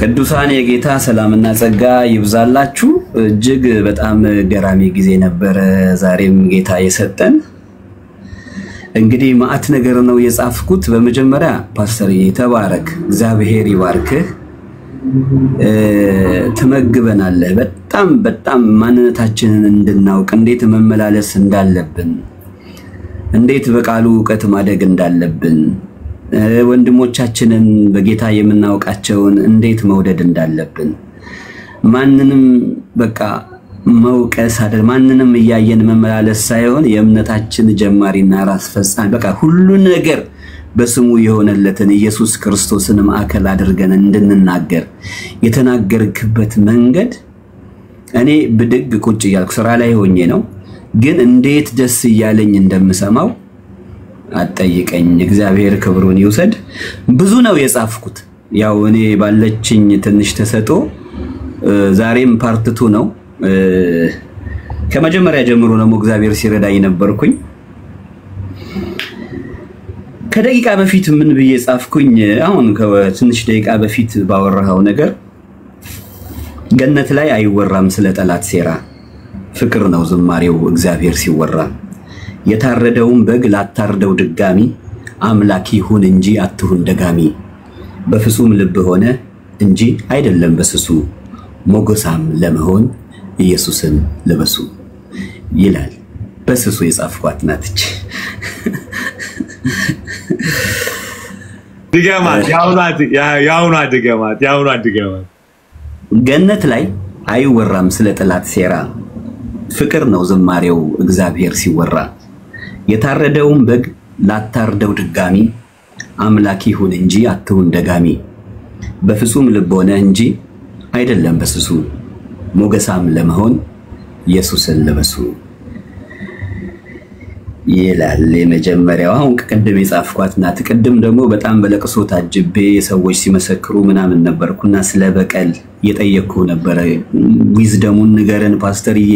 ቅዱሳን የጌታ ሰላምና ጸጋ ይብዛላችሁ እጅግ በጣም ገራሚ ጊዜ ነበር ዛሬም ጌታ የሰጠን እንግዲህ ማአት ነገር ነው የጻፍኩት በመጀመሪያ ፓስተር ተባረክ እግዚአብሔር ይባርክህ ተመግበናለህ በጣም ማንነታችንን እንድናውቅ እንዴት መመላለስ እንዳለብን እንዴት በቃሉ ዕውቀት ማደግ እንዳለብን ወንድሞቻችንን በጌታ የምናውቃቸውን እንዴት መውደድ እንዳለብን ማንንም በቃ መውቀስ አይደል ማንንም ያየን መመላለስ ሳይሆን የእምነታችን ጀማሪና ራስ ፈጻሚ በቃ ሁሉ ነገር በስሙ የሆነለትን ኢየሱስ ክርስቶስን ማዕከል አድርገን እንድንናገር የተናገርክበት መንገድ እኔ ብድግ ቁጭ ያልኩ ስራ ላይ ሆኜ ነው ግን እንዴት ደስ ይያለኝ እንደምሰማው አጠይቀኝ እግዚአብሔር ክብሩን ይውሰድ ብዙ ነው የጻፍኩት ያው እኔ ባለችኝ ትንሽ ተሰጦ ዛሬም ፓርት 2 ነው ከመጀመሪያ ጀምሮ ነው እግዚአብሔር ሲረዳኝ ነበርኩኝ ከደቂቃ በፊት ምን ብዬ ጻፍኩኝ አሁን ከትንሽ ደቂቃ በፊት ባወራው ነገር ገነት ላይ አይወራም ስለ ጠላት ሴራ ፍቅር ነው ዝማሬው እግዚአብሔር ሲወራ የታረደውን በግ ላታርደው ድጋሚ አምላክ ይሁን እንጂ አትሁን ደጋሚ በፍጹም ልብ ሆነ እንጂ አይደለም በስሱ ሞገሳም ለመሆን ኢየሱስን ለበሱ ይላል በስሱ የጻፍኳት ናትች ድገማት ያውና ድገማት ገነት ላይ አይወራም ስለ ጠላት ሴራ ፍቅር ነው ዝማሬው እግዚአብሔር ሲወራ የታረደውን በግ ላታርደው ድጋሚ አምላክ ይሁን እንጂ አትሁን ደጋሚ በፍጹም ልብ ሆነ እንጂ አይደለም በስሱ ሞገሳም ለመሆን ኢየሱስን ለበሱ ይላል የመጀመሪያው አሁን ቅድም የጻፍኳት ናት ቅድም ደግሞ በጣም በለቅሶ ታጅቤ ሰዎች ሲመሰክሩ ምናምን ነበርኩና ስለ በቀል የጠየቅኩ ነበር ዊዝደሙን ንገረን ፓስተርዬ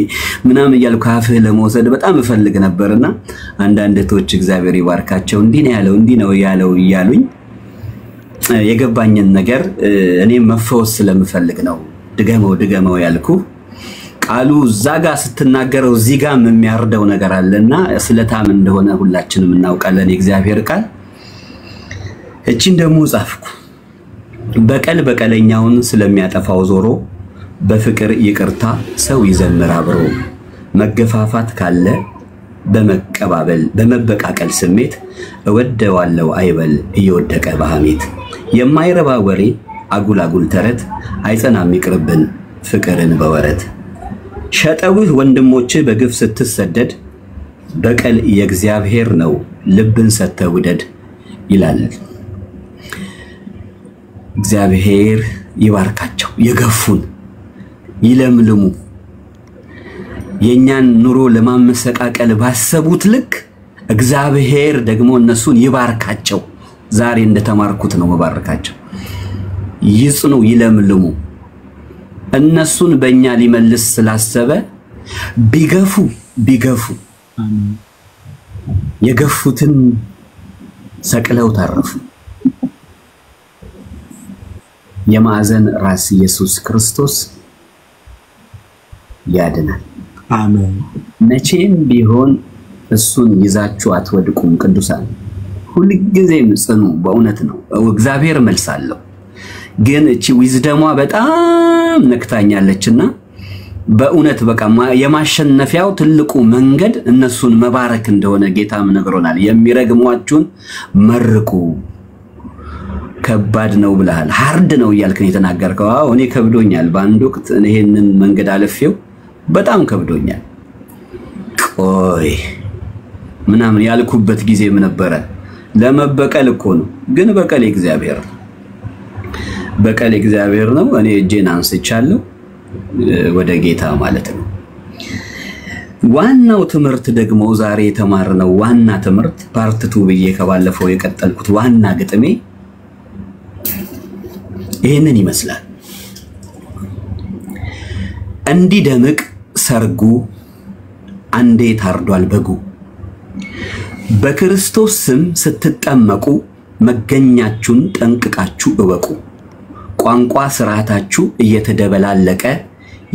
ምናምን እያልኩ አፍህ ለመውሰድ በጣም እፈልግ ነበርና አንዳንድ እህቶች እግዚአብሔር ይባርካቸው እንዲህ ነው ያለው እያሉኝ የገባኝን ነገር እኔ መፈወስ ስለምፈልግ ነው ድገመው ያልኩ ቃሉ ዛጋ ስትናገረው ዚጋ የሚያርደው ነገር አለና ስለታም እንደሆነ ሁላችንም እናውቃለን እግዚአብሔር ቃል እቺን ደግሞ ጻፍኩ በቀለኛውን ስለሚያጠፋው ዞሮ በፍቅር ይቅርታ ሰው ይዘምር አብሮ መገፋፋት ካለ በመበቃቀል ስሜት እወደዋለው አይበል እየወደቀ በሐሜት የማይረባ ወሬ አጉላጉል ተረት አይጸናም ይቅርብን ፍቅርን በወረት ሸጠውህ ወንድሞች በግፍ ስትሰደድ በቀል የእግዚአብሔር ነው ልብን ሰተውደድ ይላል እግዚአብሔር ይባርካቸው የገፉን ይለምልሙ የኛን ኑሮ ለማመሰቃቀል ባሰቡት ልክ እግዚአብሔር ደግሞ እነሱን ይባርካቸው ዛሬ እንደተማርኩት ነው መባረካቸው ይጽኑ ይለምልሙ እነሱን በእኛ ሊመልስ ስላሰበ ቢገፉ የገፉትን ሰቅለው ታረፉ የማዕዘን ራስ ኢየሱስ ክርስቶስ ያድናል አሜን መቼም ቢሆን እሱን ይዛችሁ አትወድቁም ቅዱሳን ሁሉ ጊዜም ጽኑ በእውነት ነው እግዚአብሔር መልሳለሁ ግን እቺ ዊዝደሟ በጣም ነክታኛለችና በእውነት በቃ የማሸነፊያው ትልቁ መንገድ እነሱን መባረክ እንደሆነ ጌታም ነግሮናል የሚረግሟችሁን መርቁ ከባድ ነው ብለሃል ሃርድ ነው ያልከኝ የተናገርከው አዎ እኔ ከብዶኛል ባንድ ወቅት ይሄንን መንገድ አለፈው በጣም ከብዶኛል ቆይ ምናምን ያልኩበት ጊዜም ነበረ ለመበቀል እኮ ነው ግን በቀል እግዚአብሔር ነው እኔ እጄን አንስቻለሁ ወደ ጌታ ማለት ነው ዋናው ትምርት ደግሞ ዛሬ የተማርነው ዋና ትምርት ፓርት 2 ብዬ ከባለፈው የቀጠልኩት ዋና ግጥሜ ይሄንን ይመስላል እንዲደምቅ ሰርጉ አንዴ ታርዷል በጉ በክርስቶስ ስም ስትጠመቁ መገኛችሁን ጠንቅቃችሁ እወቁ የቋንቋ ስርዓታችሁ እየተደበላለቀ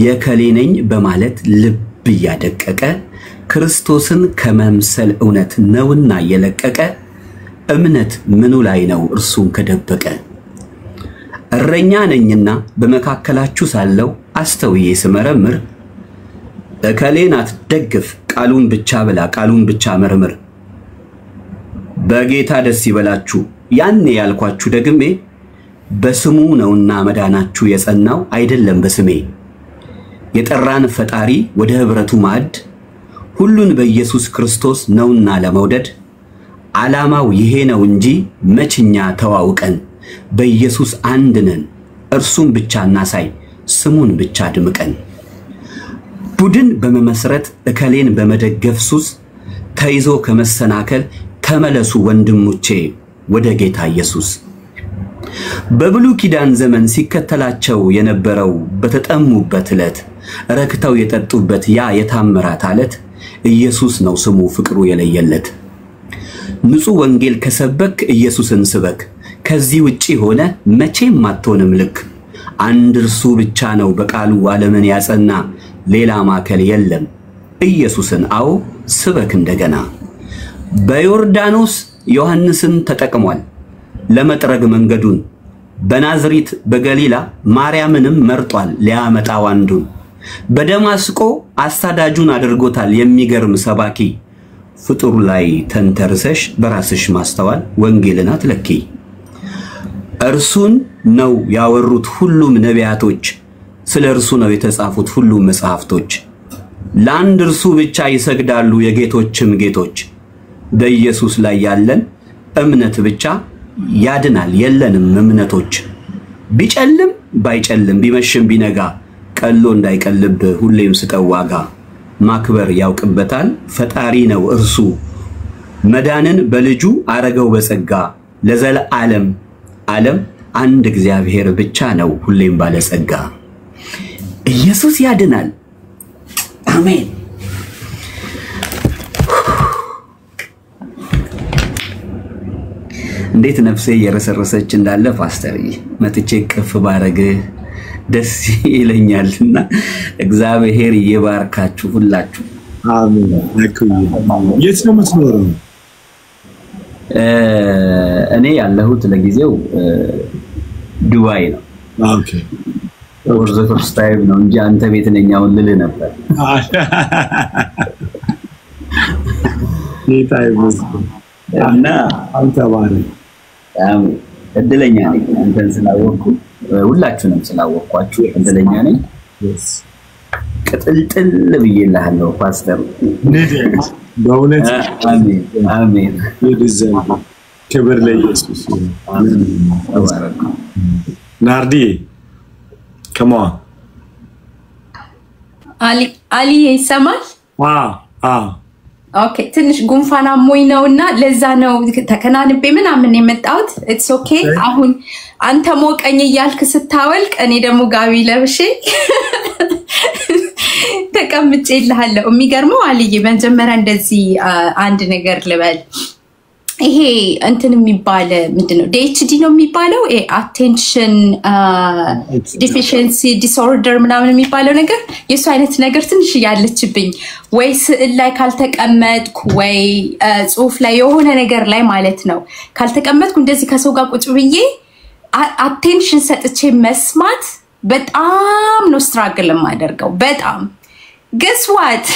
የከሌ ነኝ በማለት ልብ ያደቀቀ ክርስቶስን ከመምሰል እውነት ነውና የለቀቀ እምነት ምኑ ላይ ነው እርሱን ከደበቀ እረኛ ነኝና በመካከላችሁ ሳለው አስተውዬ ስመረምር እከሌን አትደግፍ ቃሉን ብቻ ብላ ቃሉን ብቻ መርምር በጌታ ደስ ይበላችሁ ያኔ ያልኳችሁ ደግሜ በስሙ ነውና መዳናችሁ የጸናው አይደለም በስሜ የጠራን ፈጣሪ ወደ ህብረቱ ማዕድ ሁሉን በኢየሱስ ክርስቶስ ነውና ለመውደድ ዓላማው ይሄ ነው እንጂ መችኛ ተዋውቀን በኢየሱስ አንድ ነን እርሱን ብቻ እናሳይ ስሙን ብቻ ድምቀን ቡድን በመመስረት እከሌን በመደገፍ ሱስ ተይዞ ከመሰናከል ተመለሱ ወንድሞቼ ወደ ጌታ ኢየሱስ በብሉይ ኪዳን ዘመን ሲከተላቸው የነበረው በተጠሙበት ዕለት ረክተው የጠጡበት ያ የታምራት አለት ኢየሱስ ነው ስሙ ፍቅሩ የለየለት ንጹህ ወንጌል ከሰበክ ኢየሱስን ስበክ ከዚህ ውጪ ሆነ መቼም ማትሆንም ልክ አንድ እርሱ ብቻ ነው በቃሉ ዓለምን ያጸና ሌላ ማከል የለም ኢየሱስን አው ስበክ እንደገና በዮርዳኖስ ዮሐንስን ተጠቅሟል ለመጥረግ መንገዱን በናዝሬት በገሊላ ማርያምንም መርጧል ሊያመጣው አንዱን በደማስቆ አሳዳጁን አድርጎታል የሚገርም ሰባኪ ፍጡር ላይ ተንተርሰሽ በራስሽ ማስተዋል ወንጌልን አትለኪ እርሱን ነው ያወሩት ሁሉም ነቢያቶች ስለ እርሱ ነው የተጻፉት ሁሉም መጽሐፍቶች ለአንድ እርሱ ብቻ ይሰግዳሉ የጌቶችም ጌቶች በኢየሱስ ላይ ያለን እምነት ብቻ ያድናል የለንም እምነቶች ቢጨልም ባይጨልም ቢመሽም ቢነጋ ቀሎ እንዳይቀልብ ሁሌም ስጠዋጋ ማክበር ያውቅበታል ፈጣሪ ነው እርሱ መዳንን በልጁ አረገው በጸጋ ለዘላለም ዓለም አንድ እግዚአብሔር ብቻ ነው ሁሌም ባለጸጋ ኢየሱስ ያድናል አሜን እንዴት ነፍሴ የረሰረሰች እንዳለ ፓስተርዬ መጥቼ ቅፍ ባረግ ደስ ይለኛልና እግዚአብሔር ይባርካችሁ ሁላችሁ አሜን የት ነው የምትኖረው እኔ ያለሁት ለጊዜው ዱባይ ነው ኦኬ ኦርቶዶክስ ታይም ነው እንጂ አንተ ቤት ነኛው ልልህ ነበር እና አንተ ባሪ አሜን እድለኛ ነኝ አንተን ስላወቅኩ ሁላችሁንም ስላወቅኳችሁ እድለኛ ነኝ ቅጥልጥል ብዬልሃለሁ ፓስተር በእውነት አሜን አሜን ይድዘን ክብር ለኢየሱስ አሜን ተባረክ ናርዲ come on አሊ ይሰማል ኦኬ ትንሽ ጉንፋን አሞኝ ነውና ለዛ ነው ተከናንቤ ምናምን የመጣሁት ኢትስ ኦኬ አሁን አንተ ሞቀኝ ይያልክ ስታወልቅ እኔ ደሞ ጋቢ ለብሼ ተቀምጬ ይልሃለሁ የሚገርመው አልዬ መጀመሪያ እንደዚህ አንድ ነገር ልበል ይሄ እንትን የሚባል ምንድነው ዲኤችዲ ነው የሚባለው አቴንሽን ዲፊሽንሲ ዲስኦርደር ምናምን የሚባለው ነገር የሱ አይነት ነገር ትንሽ ያለችብኝ ወይ ስዕል ላይ ካልተቀመጥኩ ወይ ጽሁፍ ላይ የሆነ ነገር ላይ ማለት ነው ካልተቀመጥኩ እንደዚህ ከሰው ጋር ቁጭ ብዬ አቴንሽን ሰጥቼ መስማት በጣም ነው ስትራግል የማደርገው በጣም guess what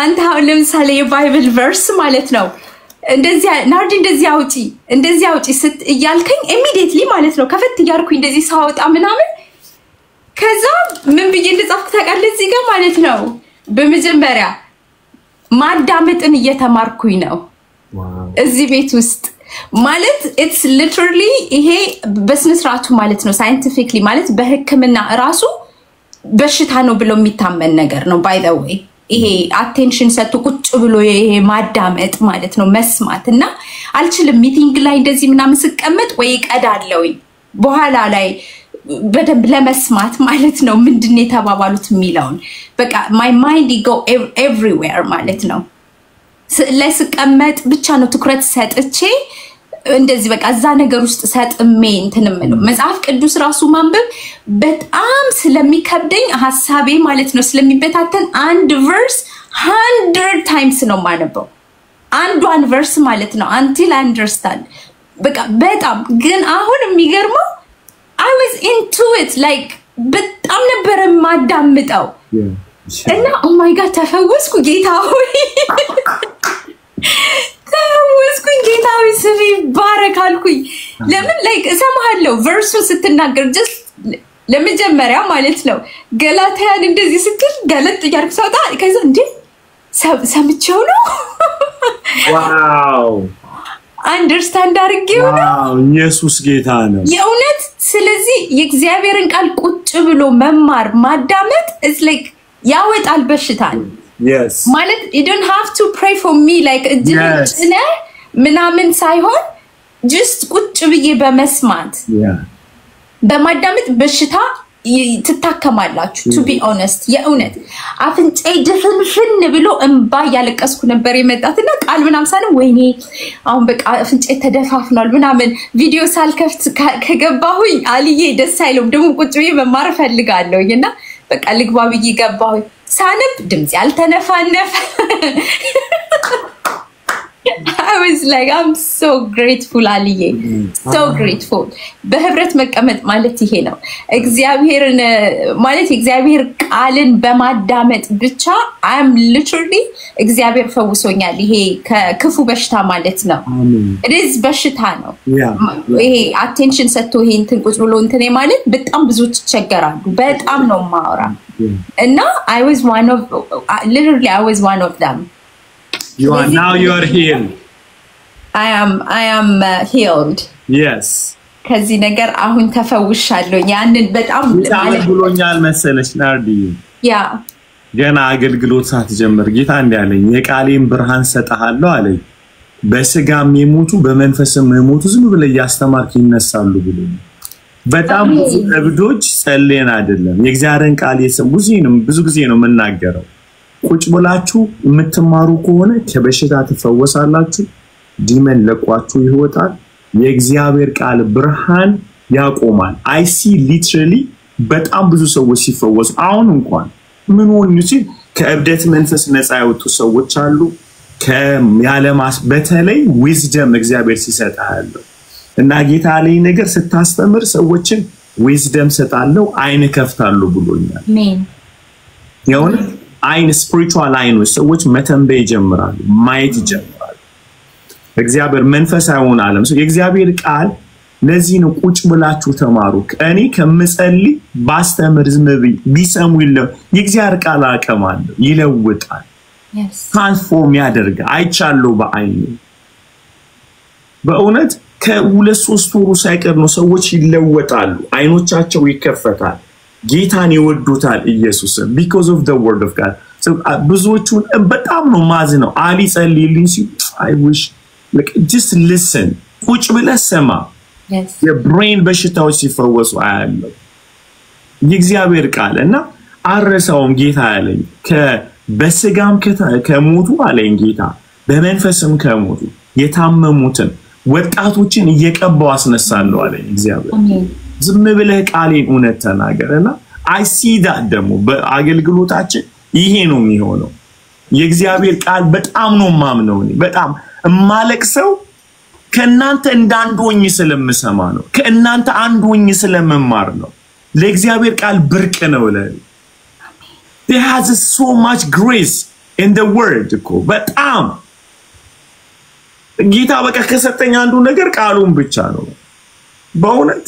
አንተ አሁን ለምሳሌ የባይብል ቨርስ ማለት ነው እንደዚህ ናርዲ እንደዚህ አውጪ ስት እያልከኝ ኢሚዲየትሊ ማለት ነው ከፈት እያልኩኝ እንደዚህ ሳወጣ ምናምን ከዛ ምን ብዬ እንደጻፍኩ ታውቃለህ እዚህ ጋር ማለት ነው በመጀመሪያ ማዳመጥን እየተማርኩኝ ነው እዚህ ቤት ውስጥ ማለት it's literally ይሄ በስነስርዓቱ ማለት ነው ሳይንቲፊክሊ ማለት በህክምና ራሱ በሽታ ነው ብሎ የሚታመን ነገር ነው by the way ይሄ አቴንሽን ሰጥቶ ቁጭ ብሎ ይሄ ማዳመጥ ማለት ነው መስማትና አልችልም ሚቲንግ ላይ እንደዚህ ምናምን ስቀመጥ ወይ ቀዳለው በኋላ ላይ በደንብ ለመስማት ማለት ነው ምንድነው ተባባሉት የሚለውን በቃ my mind go everywhere ማለት ነው ለስቀመጥ ብቻ ነው ትኩረት ሰጥቼ እንደዚህ በቃ እዛ ነገር ውስጥ ሰጥሜ እንትንም ነው መጽሐፍ ቅዱስ ራሱ ማንበብ በጣም ስለሚከብደኝ ሐሳቤ ማለት ነው ስለሚበታተን አንድ ቨርስ 100 times ነው ማነበው አንዷን ቨርስ ማለት ነው until I understand በቃ በጣም ግን አሁን የሚገርመው I was into it like በጣም ነበር ማዳምጠው እና oh my god ተፈወስኩ ጌታ ሆይ ተፈወስኩኝ ጌታ ሆይ ስሚ ባረካልኩኝ ለምን like እሰማሃለሁ ቨርሱ ስትናገር just ለመጀመሪያ ማለት ነው ገላትያን እንደዚህ ስትል ገለጥ ያርክ ሰውታ ከዛ እንዴ ሰምቼው ነው ዋው አንደርስታንድ አድርጌው ነው ዋው ኢየሱስ ጌታ ነው የእውነት ስለዚህ የእግዚአብሔርን ቃል ቁጭ ብሎ መማር ማዳመጥ is like ያወጣል በሽታን yes ማለት you don't have to pray for me like እጅነ ምናምን ሳይሆን just ቁጭ ብዬ በመስማት በማዳመጥ በሽታ ትታከማላችሁ to be honest የእውነት አፍንጫዬ ድፍንፍን ብሎ እንባ ያለቀስኩ ነበር የመጣትና ቃል ምናምን ሳይሆን ወይኔ አሁን በቃ አፍንጫዬ ተደፋፍኗል ምናምን ቪዲዮ ሳልከፍት ከገባሁኝ አልዬ ደስ አይልም ደግሞ ቁጭ ብዬ መማር ፈልጋለሁና በቃ ልግባ ብዬ ገባሁኝ ሳነብ ድምጽ ያልተነፋነፈ I was like I'm so grateful አልዬ so grateful በህብረት መቀመጥ ማለት ይሄ ነው እግዚአብሔርን ማለት እግዚአብሔር ቃልን በማዳመጥ ብቻ I'm literally እግዚአብሔር ፈውሶኛል ይሄ ከክፉ በሽታ ማለት ነው it is በሽታ ነው ይሄ attention ሰጥቶ ይሄ እንትን ቁጭ ብሎ እንትን ማለት በጣም ብዙዎች ይቸገራሉ በጣም ነው ማውራ እና I was one of them you are healed I am healed yes ከዚህ ነገር አሁን ተፈውሻለሁ ያንን በጣም ማለት ብሎኛል መሰለሽ ናርዲ ያ ገና አገልግሎት ሳትጀምር ጌታ እንዲያለኝ የቃሌን ብርሃን ሰጣሃለሁ አለኝ በስጋም የሞቱ በመንፈስም የሞቱ ዝም ብለው ያስተማርክ ይነሳሉ ብሎ በጣም ብዙ እብዶች ጸልየን አይደለም የእግዚአብሔርን ቃል የሰሙ ብዙ ጊዜ ነው መናገረው ቁጭ ብላችሁ የምትማሩ ከሆነ ከበሽታ ተፈወሳላችሁ ዲመን ለቋችሁ ይወጣል የእግዚአብሔር ቃል ብርሃን ያቆማል I see literally በጣም ብዙ ሰዎች ሲፈወሱ አሁን እንኳን ምን ሆነ ሲል ከእብደት መንፈስ ነፃ ያወጡ ሰዎች አሉ ከያለማስ በተለይ wisdom እግዚአብሔር ሲሰጣለው እና ጌታ ላይ ነገር ስታስተምር ሰዎችን wisdom ሰጣለው አይን ከፍታሉ ብሎኛል አሜን የሆነ አይን spiritual አይኖች ሰዎች መተንበይ ጀምራሉ ማየት ጀምራሉ እግዚአብሔር መንፈሳዊውን ዓለም የእግዚአብሔር ቃል ለዚህ ነው ቁጭ ብላችሁ ተማሩ እኔ ከምጸልይ ባስተምር ዝምብ ቢሰሙ ይለው የእግዚአብሔር ቃል አቀማል ይለውጣል ትራንስፎርም ያደርጋል አይቻለው በአይኔ በእውነት ከሁለት ሶስት ወሩ ሳይቀር ነው ሰዎች ይለወጣሉ አይኖቻቸው ይከፈታል ጌታን ይወዱታል ኢየሱስን because of the word of God so ብዙዎቹን በጣም ነው ማዝ ነው አሊ ጸልይልኝ I wish like just listen ቁጭ ብለህ ስማ የብሬን በሽታዎች ሲፈወሱ አያለው የእግዚአብሔር ቃልና አረሳውም ጌታ ያለኝ በስጋም ከሞቱ አለኝ ጌታ በመንፈስም ከሞቱ የታመሙትን ወጣቶችን እየቀባው አስነሳለሁ አለኝ እግዚአብሔር ዝም ብለህ ቃሌን እውነት ተናገርና I see that ደግሞ በአገልግሎታችን ይሄ ነው የሚሆነው የእግዚአብሔር ቃል በጣም ነው ማምነው በጣም ማለቅሰው ከናንተ እንዳንዶኝ ስለምሰማ ነው ከናንተ አንዶኝ ስለመማር ነው ለእግዚአብሔር ቃል ብርቅ ነው ለኔ there has so much grace in the word እኮ በጣም ጌታ በቃ ከሰጠኝ አንዱ ነገር ቃሉን ብቻ ነው በእውነት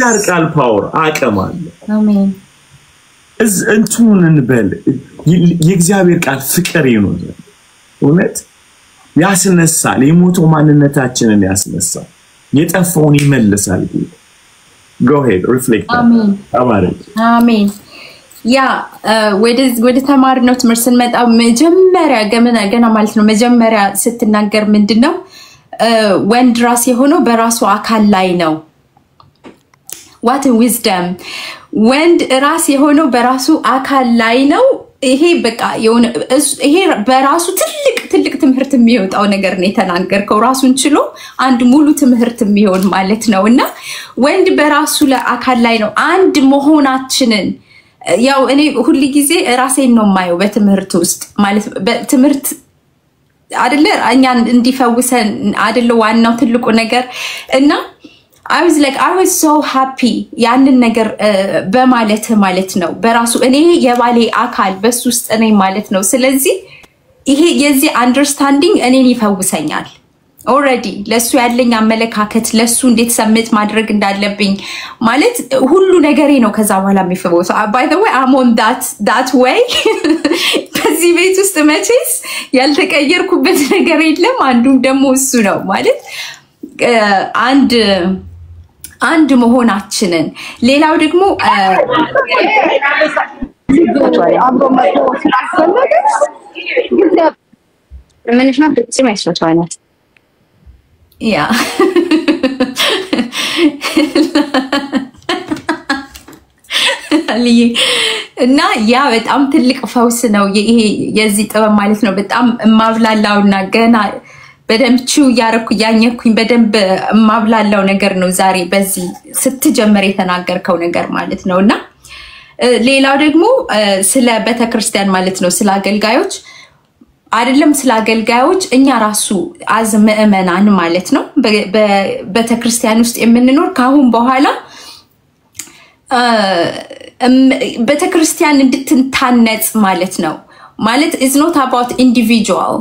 ያርቃል ፓወር አቀማል አሜን እንትኑን እንበል የእግዚአብሔር ቃል ፍቅር ይኖር እውነት ያስነሳል የሞተው ማንነታችንን ያስነሳል የጠፋውን ይመልሳል go ahead reflect አሜን አሜን ያ ወደ ተማርነው ትምህርት ስንመጣ መጀመሪያ ገና ማለት ነው መጀመሪያ ስትናገር ምንድነው ወንድ ራስ የሆነው በራሱ አካል ላይ ነው what a wisdom ወንድ ራስ የሆነው በራሱ አካል ላይ ነው ይሄ በቃ ይሄ በራሱ ትልቅ ትምህርት የሚወጣው ነገር ነው የተናገርከው ራሱን ችሎ አንድ ሙሉ ትምህርት የሚሆን ማለት ነውና ወንድ በራሱ ለአካል ላይ ነው አንድ መሆናችንን ያው እኔ ሁሉ ጊዜ ራሴን ነው ማየው በትምህርት ውስጥ ማለት በትምህርት አይደለ እኛን እንዲፈውሰን አይደለ ዋናው ትልቁ ነገር እና I was so happy ያንን ነገር በማለት ማለት ነው በራሱ እኔ የባሌ አካል በሱ ውስጥ ነኝ ማለት ነው ስለዚህ ይሄ የዚህ አንደርስታንዲንግ እኔን ይፈውሰኛል already ለሱ ያለኝ አመለካከት ለሱ እንዴት ሰምት ማድረግ እንዳለብኝ ማለት ሁሉ ነገሬ ነው ከዛ በኋላ የሚፈወሰው by the way I'm on that way በዚህ ቤት ውስጥ መቼስ ያልተቀየርኩበት ነገር የለም አንዱም ደግሞ እሱ ነው ማለት አንድ መሆናችንን ሌላው ደግሞ ምንሽ ነው ፍጹም አይሰጣውና ያ አሊ እና ያ በጣም ትልቅ ፈውስ ነው ይሄ የዚህ ጥበብ ማለት ነው በጣም ማብላላውና ገና በደምቹ ያረኩ ያኘኩኝ በደንብ ማብላላው ነገር ነው ዛሬ በዚህ ስትጀምር የተናገርከው ነገር ማለት ነውና ሌላው ደግሞ ስለ ቤተክርስቲያን ማለት ነው ስለ አገልጋዮች አይደለም ስለ አገልጋዮች እኛ ራሱ አዝ ምእመናን ማለት ነው በቤተክርስቲያን ውስጥ የምንኖር ካሁን በኋላ ቤተክርስቲያን እንድትታነጽ ማለት ነው ማለት is not about individual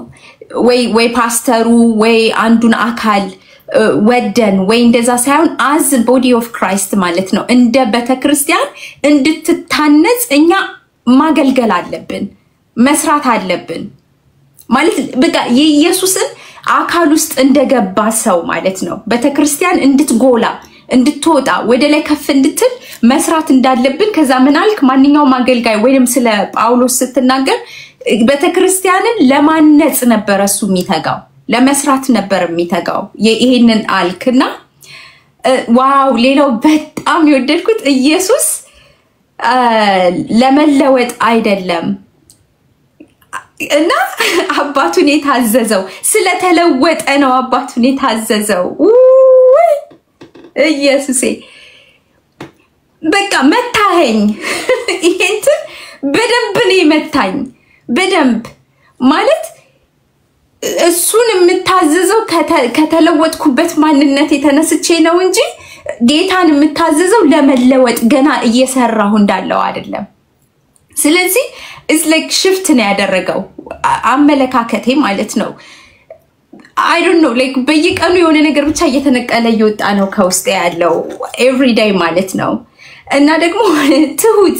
ወይ ፓስተሩ ወይ አንዱን አካል ወደን ወይ እንደዛ ሳይሆን as body of Christ ማለት ነው እንደ ቤተክርስቲያን እንድትታነጽ እኛ ማገልገል አለብን መስራት አለብን ማለት በቃ ኢየሱስን አካል ውስጥ እንደገባ ሰው ማለት ነው ቤተክርስቲያን እንድትጎላ እንድትወጣ ወደ ላይ ከፍ እንድትል መስራት እንዳለብን ከዛ ምናልክ ማንኛውም አገልጋይ ወይንም ስለ ጳውሎስ ስትናገር ቤተክርስቲያንን ለማነጽ ነበር እሱ የሚተጋው ለመስራት ነበር የሚተጋው ይሄንን አልክና ዋው ሌላው በጣም ይወደድኩት ኢየሱስ ለመለወጥ አይደለም እና አባቱን የታዘዘው ስለተለወጠ ነው አባቱን የታዘዘው ኢየሱሴ በቃ መታኸኝ ይሄንት በደንብ ነው መታኝ በደንብ ማለት እሱን የምታዘዘው ከተለወጥኩበት ማንነት የተነስቼ ነው እንጂ ጌታን የምታዘዘው ለመለወጥ ገና እየሰራሁ እንዳለው አይደለም ስለዚህ is like shift ነው ያደረገው አመለካከቴ ማለት ነው I don't know like በየቀኑ የሆነ ነገር ብቻ እየተነቀለ ይወጣ ነው ከውስጥ ያለው every day ማለት ነው እና ደግሞ ትሁት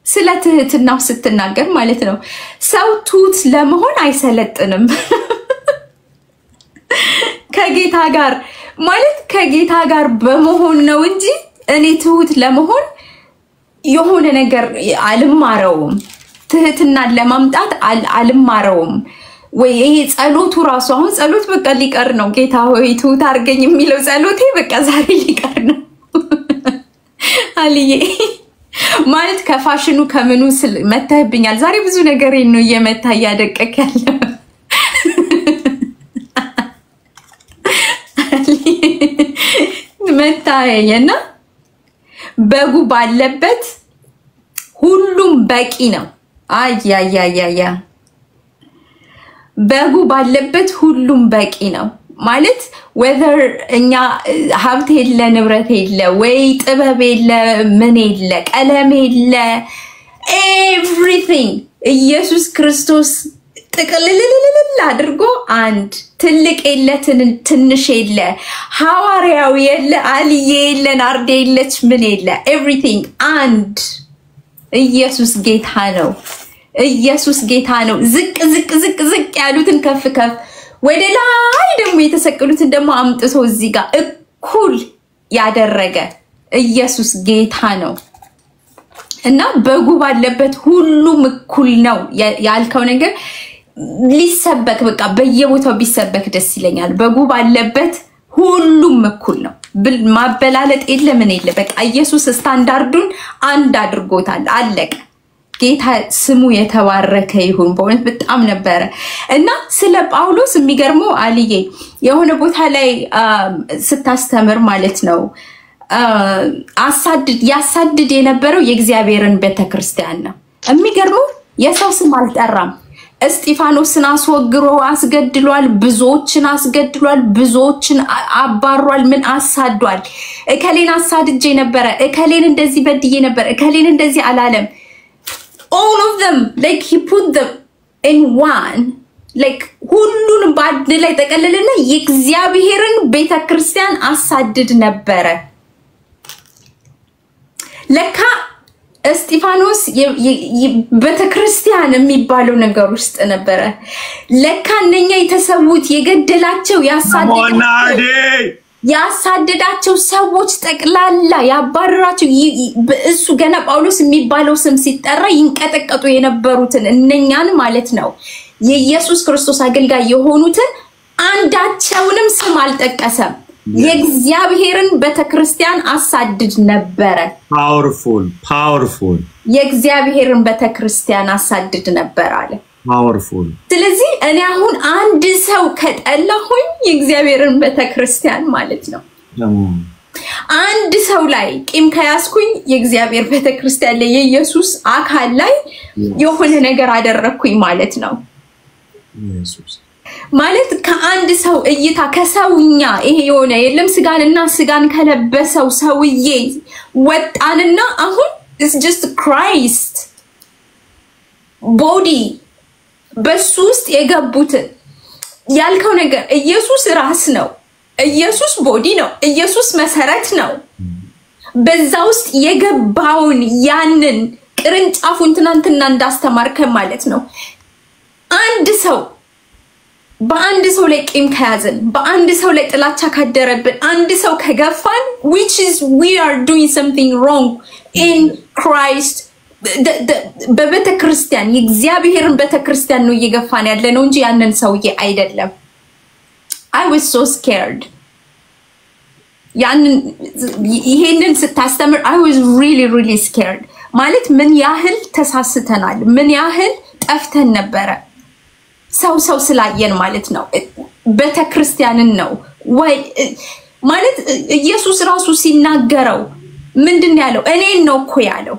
ስለ ትህትናው ስትናገር ማለት ነው ሰው ትሁት ለመሆን አይሰለጥንም ከጌታ ጋር ማለት ከጌታ ጋር በመሆን ነው እንጂ እኔ ትሁት ለመሆን የሆነ ነገር አልማረውም ትህትናን ለማምጣት አልማረውም ወይ ይሄ ጸሎቱ ራሱ አሁን ጸሎት በቃ ሊቀር ነው ጌታ ሆይ ትሁት አርገኝ የሚለው ጸሎቴ በቃ ዛሬ ሊቀር ነው አልዬ ማለት ከፋሽኑ ከምኑ መተህብኛል ዛሬ ብዙ ነገር ነው እየመታ ያደቀክ ያለው መታየና በጉ ባለበት ሁሉም በቂ ነው አያ በጉ ባለበት ሁሉም በቂ ነው ማለት whether እኛ ሀብት የለ ንብረት የለ ወይ ጥበብ የለ ምን የለ ቀለም የለ everything ኢየሱስ ክርስቶስ ጥቅልልልልል አድርጎ አንድ ትልቅ የለ ትንሽ የለ ሐዋርያው የለ አልዬ የለ ናርዴ የለች ምን የለ everything አንድ ኢየሱስ ጌታ ነው ኢየሱስ ጌታ ነው ዝቅ ያሉትን ከፍ ወደ ላይ ደግሞ የተሰቀሉትን ደግሞ አምጥቶ እዚህ ጋር እኩል ያደረገ ኢየሱስ ጌታ ነው እና በጉ ባለበት ሁሉም እኩል ነው ያልከው ነገር ሊሰበክ በቃ በየቦታው ቢሰበክ ደስ ይለኛል በጉ ባለበት ሁሉም እኩል ነው ማበላለጥ የለ ምን የለ በቃ ኢየሱስ ስታንዳርዱን አንድ አድርጎታል አለቀ ጌታ ስሙ የተባረከ ይሁን በእውነት በጣም ነበረ እና ስለ ጳውሎስ የሚገርመው አልዬ የሆነ ቦታ ላይ ስታስተምር ማለት ነው ያሳድድ የነበረው የእግዚአብሔርን ቤተክርስቲያን ነው የሚገርመው የሰው ስም አልጠራም እስጢፋኖስን አስወግሮ አስገድሏል ብዙዎችን አባሯል ምን አሳዷል እከሌን አሳድጄ ነበር እከሌን እንደዚህ በድዬ ነበር እከሌን እንደዚህ አላለም all of them like he put them in one like ሁሉን ባድ ላይ ተቀለለና የእግዚአብሔርን ቤተክርስቲያን አሳድድ ነበር ለካ እስጢፋኖስ ቤተክርስቲያን የሚባለው ነገር ውስጥ ነበር ለካ እነኛ የተሰውት የገደላቸው ያሳደዳቸው ሰዎች ጠቅላላ ያባረራቸው እሱ ገና ጳውሎስ የሚባለው ስም ሲጠራ ይንቀጠቀጡ የነበሩትን እነኛን ማለት ነው የኢየሱስ ክርስቶስ አገልጋይ የሆኑትን አንዳቸውንም ስም አልጠቀሰም የእግዚአብሔርን ቤተክርስቲያን አሳድድ ነበር powerful የእግዚአብሔርን ቤተክርስቲያን አሳድድ ነበር አለ powerful ስለዚህ እኔ አሁን አንድ ሰው ከጠላሁኝ የእግዚአብሔርን ቤተክርስቲያን ማለት ነው አንድ ሰው ላይ ቂም ከያስኩኝ የእግዚአብሔር ቤተክርስቲያን ላይ የኢየሱስ አካል ላይ የሆነ ነገር አደረኩኝ ማለት ነው ኢየሱስ ማለት ከአንድ ሰው እይታ ከሰውኛ ይሄ የሆነ የለም ስጋን ከለበሰው ሰውዬ ወጣንና አሁን it's just Christ body በሱ ውስጥ የገቡት ያልከው ነገር ኢየሱስ ራስ ነው ኢየሱስ ቦዲ ነው ኢየሱስ መሰረት ነው በዛ ውስጥ የገባውን ያንን ቅርንጫፉን ትናንትና እንዳስተማርከ ማለት ነው አንድ ሰው በአንድ ሰው ላይ ቂም ከያዘን በአንድ ሰው ላይ ጥላቻ ካደረብን አንድ ሰው ከገፋን which is we are doing something wrong in Christ በቤተክርስቲያን የእግዚአብሔርን ቤተክርስቲያን ነው እየገፋን ያለነው እንጂ ያንን ሰውዬ አይደለም I was so scared ያንን ይሄንን ስታስተምር I was really scared ማለት ምን ያህል ተሳስተናል ምን ያህል ጠፍተን ነበር ሰው ስላየን ማለት ነው ቤተክርስቲያንን ነው ወይ ማለት ኢየሱስ ራሱ ሲናገረው ምንድን ያለው እኔን ነው እኮ ያለው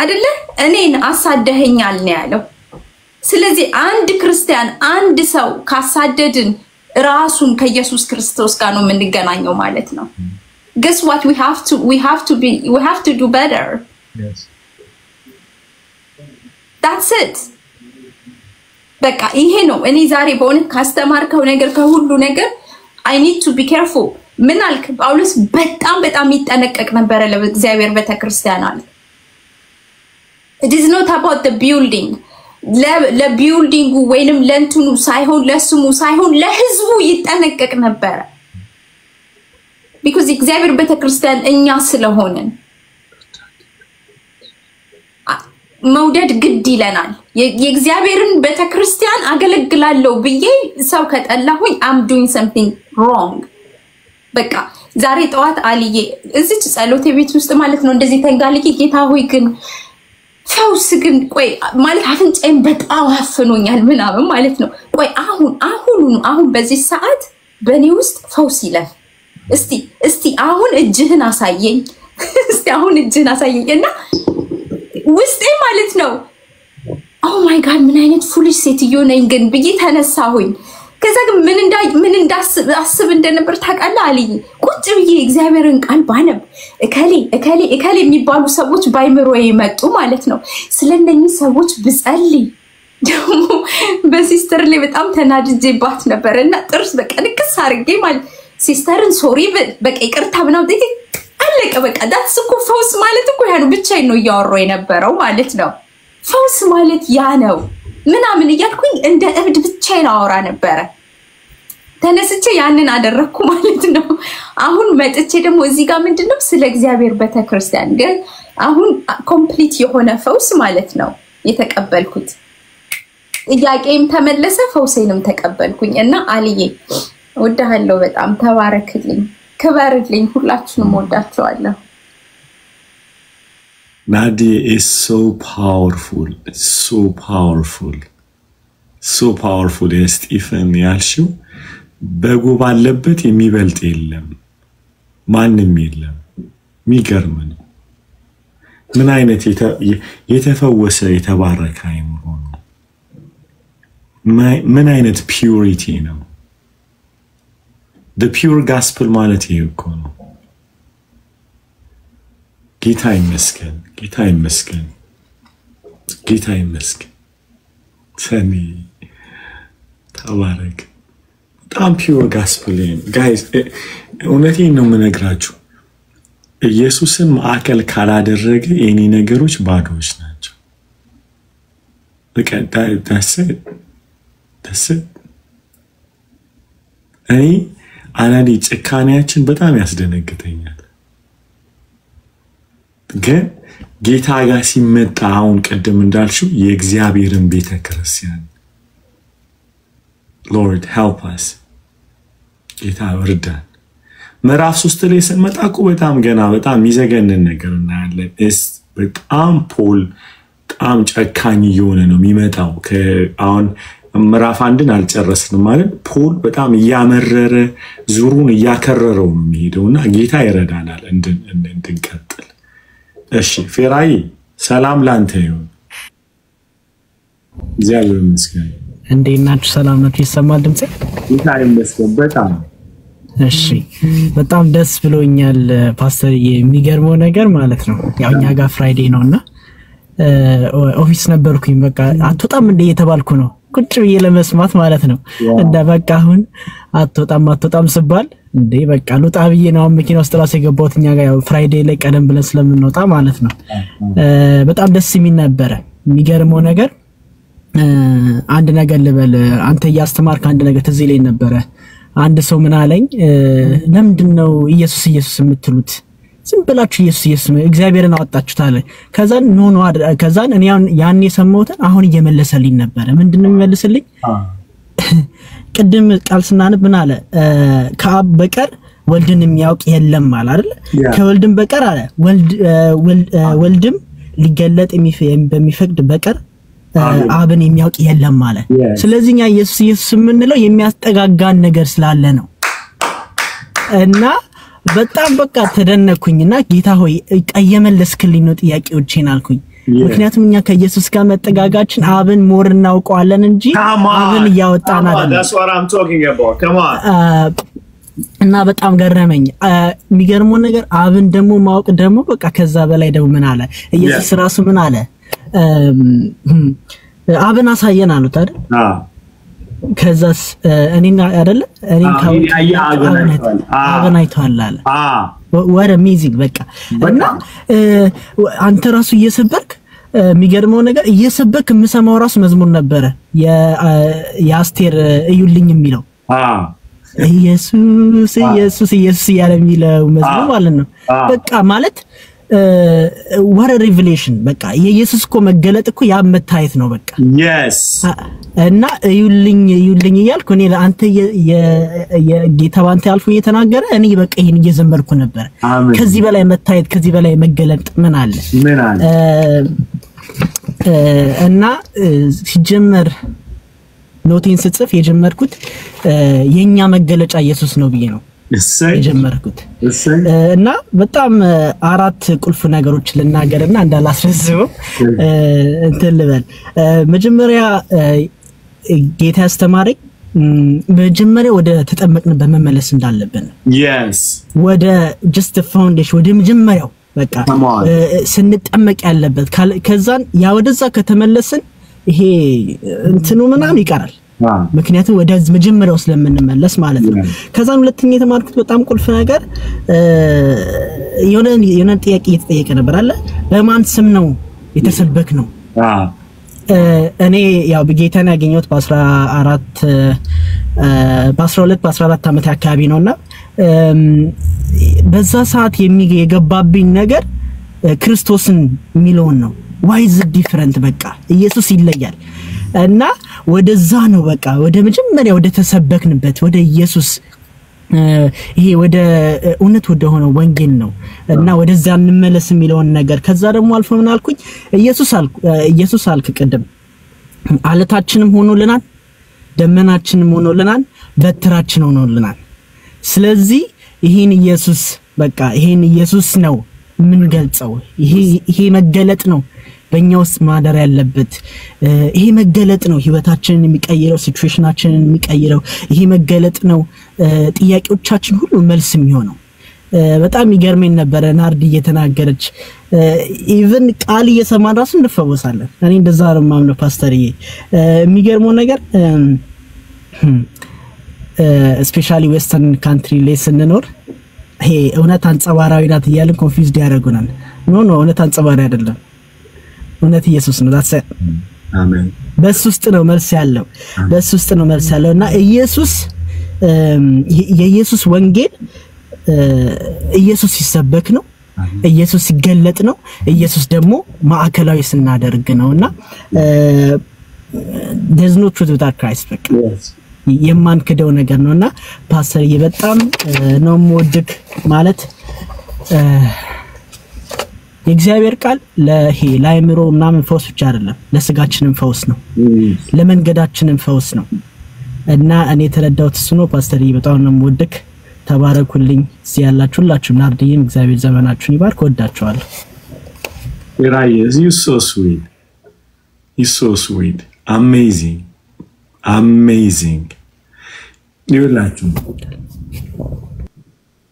አይደለ እኔን አሳደኸኛል ነው ያለው ስለዚህ አንድ ክርስቲያን አንድ ሰው ካሳደድን ራሱን ከኢየሱስ ክርስቶስ ጋር ነው የምንገናኘው ማለት ነው guess what we have to do better yes that's it በቃ ይሄ ነው እኔ ዛሬ በእውነት ካስተማርከው ነገር ከሁሉ ነገር I need to be careful ምን አልክ ጳውሎስ በጣም ይጠነቀቅ ነበር ለእግዚአብሔር ቤተክርስቲያን አለ it is not about the building ለቢልዲንጉ ወይንም ለንቱኑ ሳይሆን ለስሙ ሳይሆን ለህዝቡ ይጠነቀቅ ነበር because እግዚአብሔር ቤተክርስቲያን እኛ ስለሆነን መውደድ ግድ ይለናል የእግዚአብሔርን ቤተክርስቲያን አገለግላለሁ ብዬ ሰው ከጠላሁኝ I'm doing something wrong በቃ ዛሬ ጠዋት አልዬ እዚች ጸሎቴ ቤት ውስጥ ማለት ነው እንደዚህ ተንጋልቂ ጌታ ሆይ ግን ፈውስ ግን ቆይ ማለት አፍንጫዬን በጣም አፍኖኛል ምናምን ማለት ነው ቆይ አሁን በዚህ ሰዓት በኔ ውስጥ ፈውስ ይለፍ እስቲ አሁን እጅህን አሳየኝ እስቲ አሁን እጅህን አሳየኝና ውስጤ ማለት ነው oh my god ምን አይነት ፉሊሽ ሴትዮ ነኝ ግን ብዬ ተነሳሁኝ ከዛ ግን ምን እንዳስብ እንደነበር ታውቃለህ አልይ ቁጭ ብዬ እግዚአብሔርን ቃል ባነብ እከሌ የሚባሉ ሰዎች ባይምሮዬ መጡ ማለት ነው ስለነኚህ ሰዎች ብጸልይ ደግሞ በሲስተር ላይ በጣም ተናድጄባት ነበርና ጥርስ በቃ ንክስ አርጌ ማለት ሲስተርን ሶሪ በቃ ይቅርታ ብናው ደግ አለቀ በቃ ዳትስ እኮ ፈውስ ማለት እኮ ያ ነው ብቻዬን ነው ያወራው የነበረው ማለት ነው ፈውስ ማለት ያ ነው ምናምን እያልኩኝ እንደ እብድ ብቻዬን አወራ ነበር ተነስቼ ያንን አደረኩ ማለት ነው አሁን መጥቼ ደግሞ እዚህ ጋር ምንድነው ስለ እግዚአብሔር ቤተክርስቲያን ግን አሁን ኮምፕሊት የሆነ ፈውስ ማለት ነው የተቀበልኩት ጥያቄም ተመለሰ ፈውሴንም ተቀበልኩኝ እና አልዬ ወደሃለሁ በጣም ተባረክልኝ ክበርልኝ ሁላችሁንም ወዳችኋለሁ Nadia is so powerful. So powerful. So powerful. Stephen ያልሽው በጎ ባለበት የሚበልጥ የለም ማንንም የለም የሚገርም ነው ምን አይነት የተፈወሰ የተባረከ አይምሮ ነው ምን አይነት ፒዩሪቲ ነው the pure gospel ማለት ይሄ እኮ ነው ጌታ ይመስገን ጌታ ይመስገን ጌታ ይመስገን ሰኒ ተባረክ በጣም ፒዩር ጋስፕል ጋይስ እውነቴን ነው የምነግራችሁ ኢየሱስን ማዕከል ካላደረገ የኔ ነገሮች ባዶዎች ናቸው በቃ that's it አይ አናዲ ጭካኔያችን በጣም ያስደነግጠኛል ግን ጌታ ጋር ሲመጣ አሁን ቀደም እንዳልሽው የእግዚአብሔርን ቤተክርስቲያን Lord help us ጌታ ወርዳን ምዕራፍ 3 ላይ ስንመጣ በጣም ገና በጣም ይዘገንን ነገር እናያለን እስ በጣም ፖል በጣም ጨካኝ የሆነ ነው የሚመጣው ከአሁን ምዕራፍ 1ን አልጨረስንም ማለት ፖል በጣም ያመረረ ዙሩን ያከረረው ነው የሚሄደውና ጌታ ይረዳናል እንድንቀጥል እሺ ፌራይ ሰላም ላንተ ይሁን እግዚአብሔር ይመስገን እንዴናችሁ ሰላም ናችሁ ይሰማል ድምጼ ጌታ ይመስገን በጣም እሺ በጣም ደስ ብሎኛል ፓስተር የሚገርመው ነገር ማለት ነው ያውኛ ጋር ፍራይዴ ነውና ኦፊስ ነበርኩኝ በቃ አትወጣም እንደ እየተባልኩ ነው ቁጭ ብዬ ለመስማት ማለት ነው እንደ በቃ አሁን አትወጣም ስባል እንዴ በቃ ሉጣ ብዬ ነው መኪና ውስጥ ራስ የገባሁትኛ ጋር ያው ፍራይዴ ላይ ቀደም ብለን ስለምንወጣ ማለት ነው በጣም ደስ የሚል ነበር የሚገርመው ነገር አንድ ነገር ልበል አንተ ያስተማርክ አንድ ነገር ትዝ ይለኝ ነበር አንድ ሰው ምን አለኝ ለምንድነው ኢየሱስ የምትሉት ዝም ብላችሁ ኢየሱስ እግዚአብሔርን አወጣችሁት አለ ከዛን ኖ ከዛን እኔ ያን የሰማሁትን አሁን እየመለሰልኝ ነበር ምንድነው የሚመልስልኝ ቅድም ቃል ስናነብ ምን አለ ከአብ በቀር ወልድን የሚያውቅ የለም ማለት አይደል ከወልድም በቀር አለ ወልድም ሊገለጥ በሚፈቅድ በቀር አብን የሚያውቅ የለም ማለት ስለዚህኛ ኢየሱስ ምንለው የሚያስጠጋጋን ነገር ስላለ ነው እና በጣም በቃ ተደነኩኝና ጌታ ሆይ ቀየመለስክልኝ ነው ጥያቄዎቼን አልኩኝ ምክንያቱም እኛ ከኢየሱስ ጋር መጠጋጋችን አብን ሞር እናውቀዋለን እንጂ አብን ያወጣና አይደለም that's what I'm talking about come on እና በጣም ገረመኝ የሚገርመው ነገር አብን ደግሞ ማወቅ ደግሞ በቃ ከዛ በላይ ደግሞ ምን አለ ኢየሱስ ራሱ ምን አለ አብን አሳየን አሉት አይደል ከዛስ እኔና አይደለ እኔን አብን አይቷል አለ what amazing በቃ እና አንተ ራሱ እየሰበክ የሚገርመው ነገር እየሰበክ የምሰማው ራሱ መዝሙር ነበር የአስቴር እዩልኝ የሚለው ኢየሱስ ያለ የሚለው መዝሙር ማለት ነው በቃ ማለት what a revelation በቃ የኢየሱስ እኮ መገለጥ እኮ ያ መታየት ነው በቃ yes እና እዩልኝ ይያልኩ እኔ ለአንተ የጌታ ባንተ ያልፉ እየተናገረ እኔ በቃ ይሄን እየዘመርኩ ነበር ከዚህ በላይ መታየት ከዚህ በላይ መገለጥ ምን አለ እና ሲጀመር ኖቲን ጽፍ የጀመርኩት የኛ መገለጫ ኢየሱስ ነው ብዬ ነው የጀመርኩት እና በጣም አራት ቁልፍ ነገሮች ልናገርና እንዳላስረዝመው እንትን ልበል መጀመሪያ ጌታ ያስተማረኝ መጀመሪያ ወደ ተጠመቅንበት መመለስ እንዳለብን yes ወደ just foundation ወደ መጀመሪያው በቃ ስንጠመቅ ያለበት ከዛን ያ ወደዛ ከተመለስን ይሄ እንትኑ ምናምን ይቀራል ምክንያቱም ወደ መጀመሪያው ስለምንመለስ ማለት ነው ከዛን ሁለተኛ የተማርኩት በጣም ቁልፍ ነገር የሆነ ጥያቄ እየተጠየቀ ነበር አለ በማን ስም ነው የተሰበክ ነው እኔ ያው በጌታን ያገኘሁት በ14 አመት አካባቢ ነውና በዛ ሰዓት የገባብኝ ነገር ክርስቶስን ሚሊዮን ነው why is it different በቃ ኢየሱስ ይለያል እና ወደዛ ነው በቃ ወደ መጀመሪያ ወደ ተሰበክንበት ወደ ኢየሱስ ይሄ ወደ እውነት ወደ ሆነ ወንጌል ነው እና ወደዛ እንመለስ የሚለውን ነገር ከዛ ደግሞ አልፎ ምን አልኩኝ ኢየሱስ አልክ ቅድም አለታችንም ሆኖልናል ደመናችንም ሆኖልናል በትራችን ሆኖልናል ስለዚህ ይሄን ኢየሱስ በቃ ይሄን ኢየሱስ ነው ምን ገልጸው ይሄ መገለጥ ነው በእኛ ውስጥ ማደር ያለበት ይሄ መገለጥ ነው ህይወታችንን የሚቀይረው ሲቹዌሽናችንን የሚቀይረው ይሄ መገለጥ ነው ጥያቄዎቻችን ሁሉ መልስ የሚሆነው በጣም ይገርመኝ ነበር ናርዲ እየተናገረች ኢቭን ቃል እየሰማን ራሱ እንፈወሳለን እኔ እንደዛ ነው ማምነው ፓስተርዬ የሚገርመው ነገር ስፔሻሊ ዌስተርን ካንትሪ ላይ ስንኖር ይሄ እውነት አንጸባራዊ ናት እያልን ኮንፊውዝድ ያደርጉናል ኖ እውነት አንጸባራዊ አይደለም እውነት ኢየሱስ ነው that's it አሜን በሱ ውስጥ ነው መልስ ያለውና ኢየሱስ የኢየሱስ ወንጌል ኢየሱስ ሲሰበክ ነው ኢየሱስ ሲገለጥ ነው ኢየሱስ ደግሞ ማዕከላዊ ስናደርግ ነውና there's no truth without Christ የማንከደው ነገር ነውና ፓስተር በጣም ነው ሞድክ ማለት የእግዚአብሔር ቃል ለአይምሮ ምናምን ፈውስ ብቻ አይደለም ለስጋችንም ፈውስ ነው ለመንገዳችንም ፈውስ ነው እና እኔ ተረዳሁት እሱ ነው ፓስተር በጣም ነው ሞድክ ተባረኩልኝ ሲያላችሁ ሁላችሁም ናርዲም እግዚአብሔር ዘመናችሁን ይባርክ ወዳችኋለሁ you so sweet amazing you like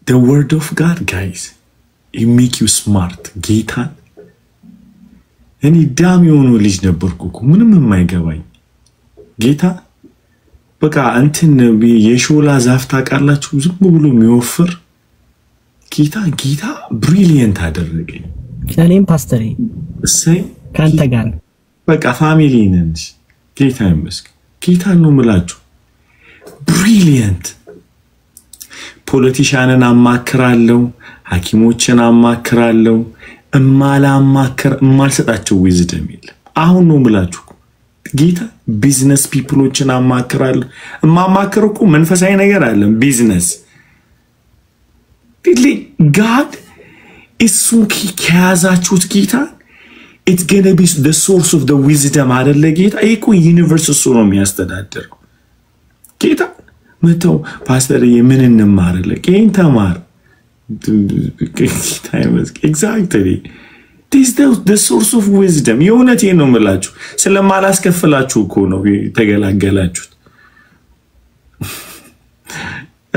the word of God guys it make you smart ጌታን እኔ ዳም የሆኑ ልጅ ነበርኩ ምንም የማይገባኝ ጌታ በቃ እንትን የሾላ ዛፍ ታውቃላችሁ ዝም ብሎ የሚወፍር ጌታ ብሪሊየንት አደረገኝ እኔም ፓስተር እሰይ ካንተ ጋር በቃ ፋሚሊ ነን ጌታ ይመስገን ጌታ ነው ምላችሁ ብሪሊየንት ፖለቲሻንን አማክራለሁ ሐኪሞችን አማክራለሁ እማልሰጣቸው ዊዝደም የለም አሁን ነው ምላችሁ ጌታ ቢዝነስ ፒፕሎችን አማክራለሁ ማማከርኩ መንፈሳዊ ነገር አይደለም ቢዝነስ God is so ከያዛችሁት ጌታ it's going to be the source of the wisdom አይደለ ጌታ እኮ ዩኒቨርስ እሱ ነው የሚያስተዳድረው ጌታ መተው ፓስተር ምን እንማርለ ጌን ተማር exactly this is the source of wisdom የእውነቴ ነው የምላችሁ ስለማላስከፍላችሁ እኮ ነው ተገላገላችሁት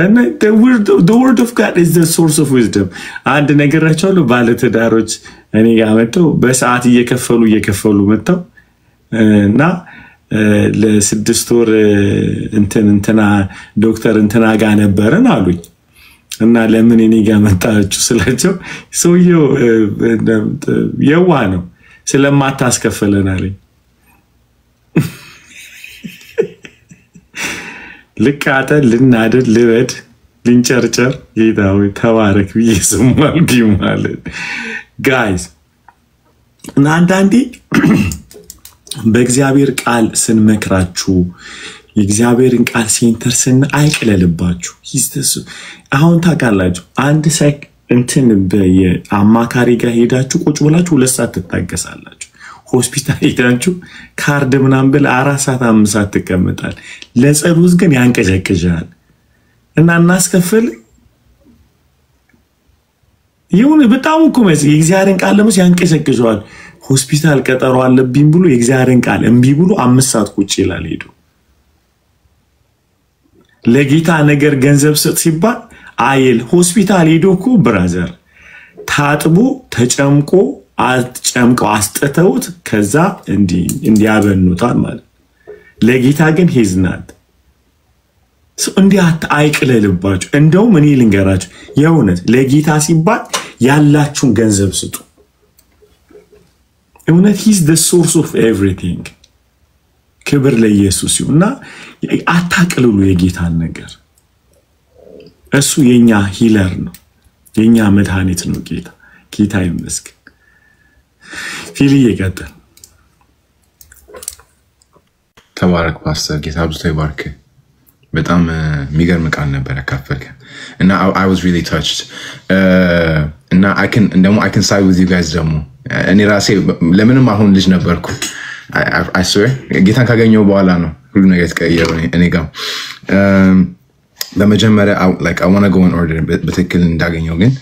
and the word of God is the source of wisdom አንድ ነገራቸዋለሁ ባለትዳሮች እኔ ጋር መጥተው በሰዓት እየከፈሉ መጥተው እና ለ6 ወር እንትና ዶክተር እንትና ጋር ነበርን አሉኝ እና ለምን እኔ ጋር መጣችሁ ስላቸው ሰውየው የዋ ነው ስለማታስከፈለን አለኝ ልቃተ ልናደድ ልበድ ልንጨርጨር ጌታው ተባረክ በየስሙልጊ ማለት guys አንዳንዴ በእግዚአብሔር ቃል ስንመክራችሁ የእግዚአብሔርን ቃል ሴንተር አይቅለልባችሁ አሁን ታውቃላችሁ አንድ ሳይክ እንትን በአማካሪ ጋር ሄዳችሁ ቁጭ ብላችሁ 2 ሰዓት ተታገሳላችሁ ሆስፒታል ሄዳችሁ ካርድ ምናምን ብለ 4 ሰዓት 5 ሰዓት ተቀምጣል ለጸሎት ግን ያንቀጨቅጫል እና እናስከፍል ይሁን በጣም እኮ ማለት የእግዚአብሔርን ቃል ለምስ ያንቀጨቅጫል ሆስፒታል ቀጠሮ አለብኝ ብሎ የእግዚአብሔርን ቃል እንቢ ብሎ 5 ሰዓት ቁጭ ይላል ሄዶ ለጌታ ነገር ገንዘብ ሰጥ ሲባል አይል ሆስፒታል ሄዶኩ ብራዘር ታጥቦ ተጨምቆ አጥጨምቀው አስጠተውት ከዛ እንዲያበኑታል ማለት ለጌታ ግን ሄዝናት እንዲያት አይቅለልባችሁ እንደውም እኔ ልንገራችሁ የእውነት ለጌታ ሲባል ያላችሁን ገንዘብ ስጡ እውነት he's the source of everything ክብር ለኢየሱስ ይሁንና አታቅልሉ የጌታን ነገር እሱ የኛ ሂለር ነው የኛ መድኃኒት ነው ጌታ ይመስገን ፊልዬ ቀጥል ተባረክ ፓስተር ጌታ ብዙ ይባርክ በጣም የሚገርም ቃል ነበር ያካፈልከን እና I was really touched እና I can side with you guys ደግሞ እኔ ራሴ ለምንም አሁን ልጅ ነበርኩ I swear ጌታን ካገኘው በኋላ ነው ሁሉ ነገር የተቀየረው እኔ ጋር በመጀመሪያ I want to go in order በትክክል እንዳገኘው ግን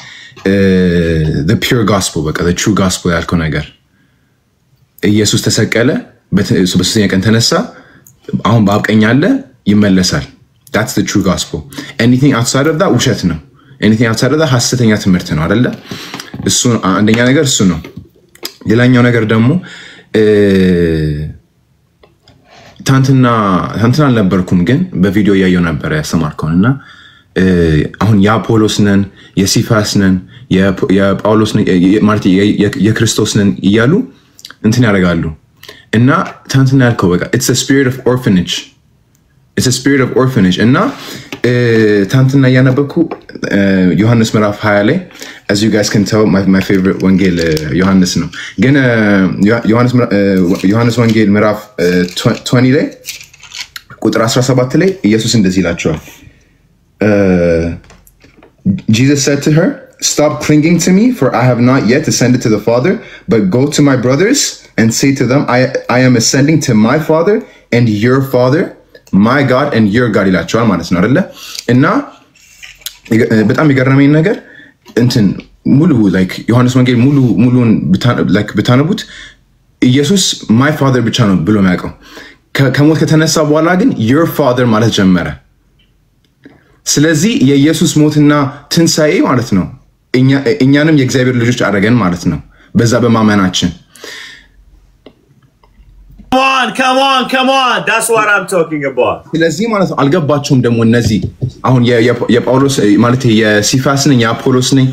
the pure gospel በቃ the true gospel ያልከው ነገር ኢየሱስ ተሰቀለ በሶስተኛ ቀን ተነሳ አሁን በአብ ቀኝ አለ ይመለሳል that's the true gospel anything outside of that ውሸት ነው anything outside of that ሐሰተኛ ትምህርት ነው አይደለ እሱ አንደኛ ነገር እሱ ነው ሌላኛው ነገር ደግሞ ታንትና አልነበርኩም ግን በቪዲዮ ያየው ነበር ያስተማርከውና አሁን የአፖሎስ ነን የሲፋስ ነን የጳውሎስ ነን ማለት የክርስቶስ ነን ይያሉ እንትን ያደርጋሉ እና ታንትና ያልከው በቃ it's a spirit of orphanage እና ታንትና ያነበኩ ዮሐንስ ምዕራፍ 20 ላይ as you guys can tell my favorite ወንጌል ዮሐንስ ነው ግን ዮሐንስ ወንጌል ምዕራፍ 20 ላይ ቁጥር 17 ላይ ኢየሱስ እንደዚህ ይላቸዋል Jesus said to her stop clinging to me for I have not yet ascended to the Father but go to my brothers and say to them I am ascending to my Father and your Father my God and your God ይላቸዋል ማለት ነው አይደለ እና በጣም የገረመኝ ነገር እንትን ሙሉ like ዮሐንስ ወንጌል ሙሉን like ብታነቡት ኢየሱስ my Father ብቻ ነው ብሎ የሚያውቀው ከሞት ከተነሳ በኋላ ግን your Father ማለት ጀመረ ስለዚህ የኢየሱስ ሞትና ትንሳኤ ማለት ነው እኛንም የእግዚአብሔር ልጆች አደረገን ማለት ነው በዛ በማመናችን Come on. That's what I'm talking about. ስለዚህ ማለት ነው አልገባቸውም ደግሞ እነዚህ አሁን የጳውሎስ ማለት የሲፋስ ነኝ የአፖሎስ ነኝ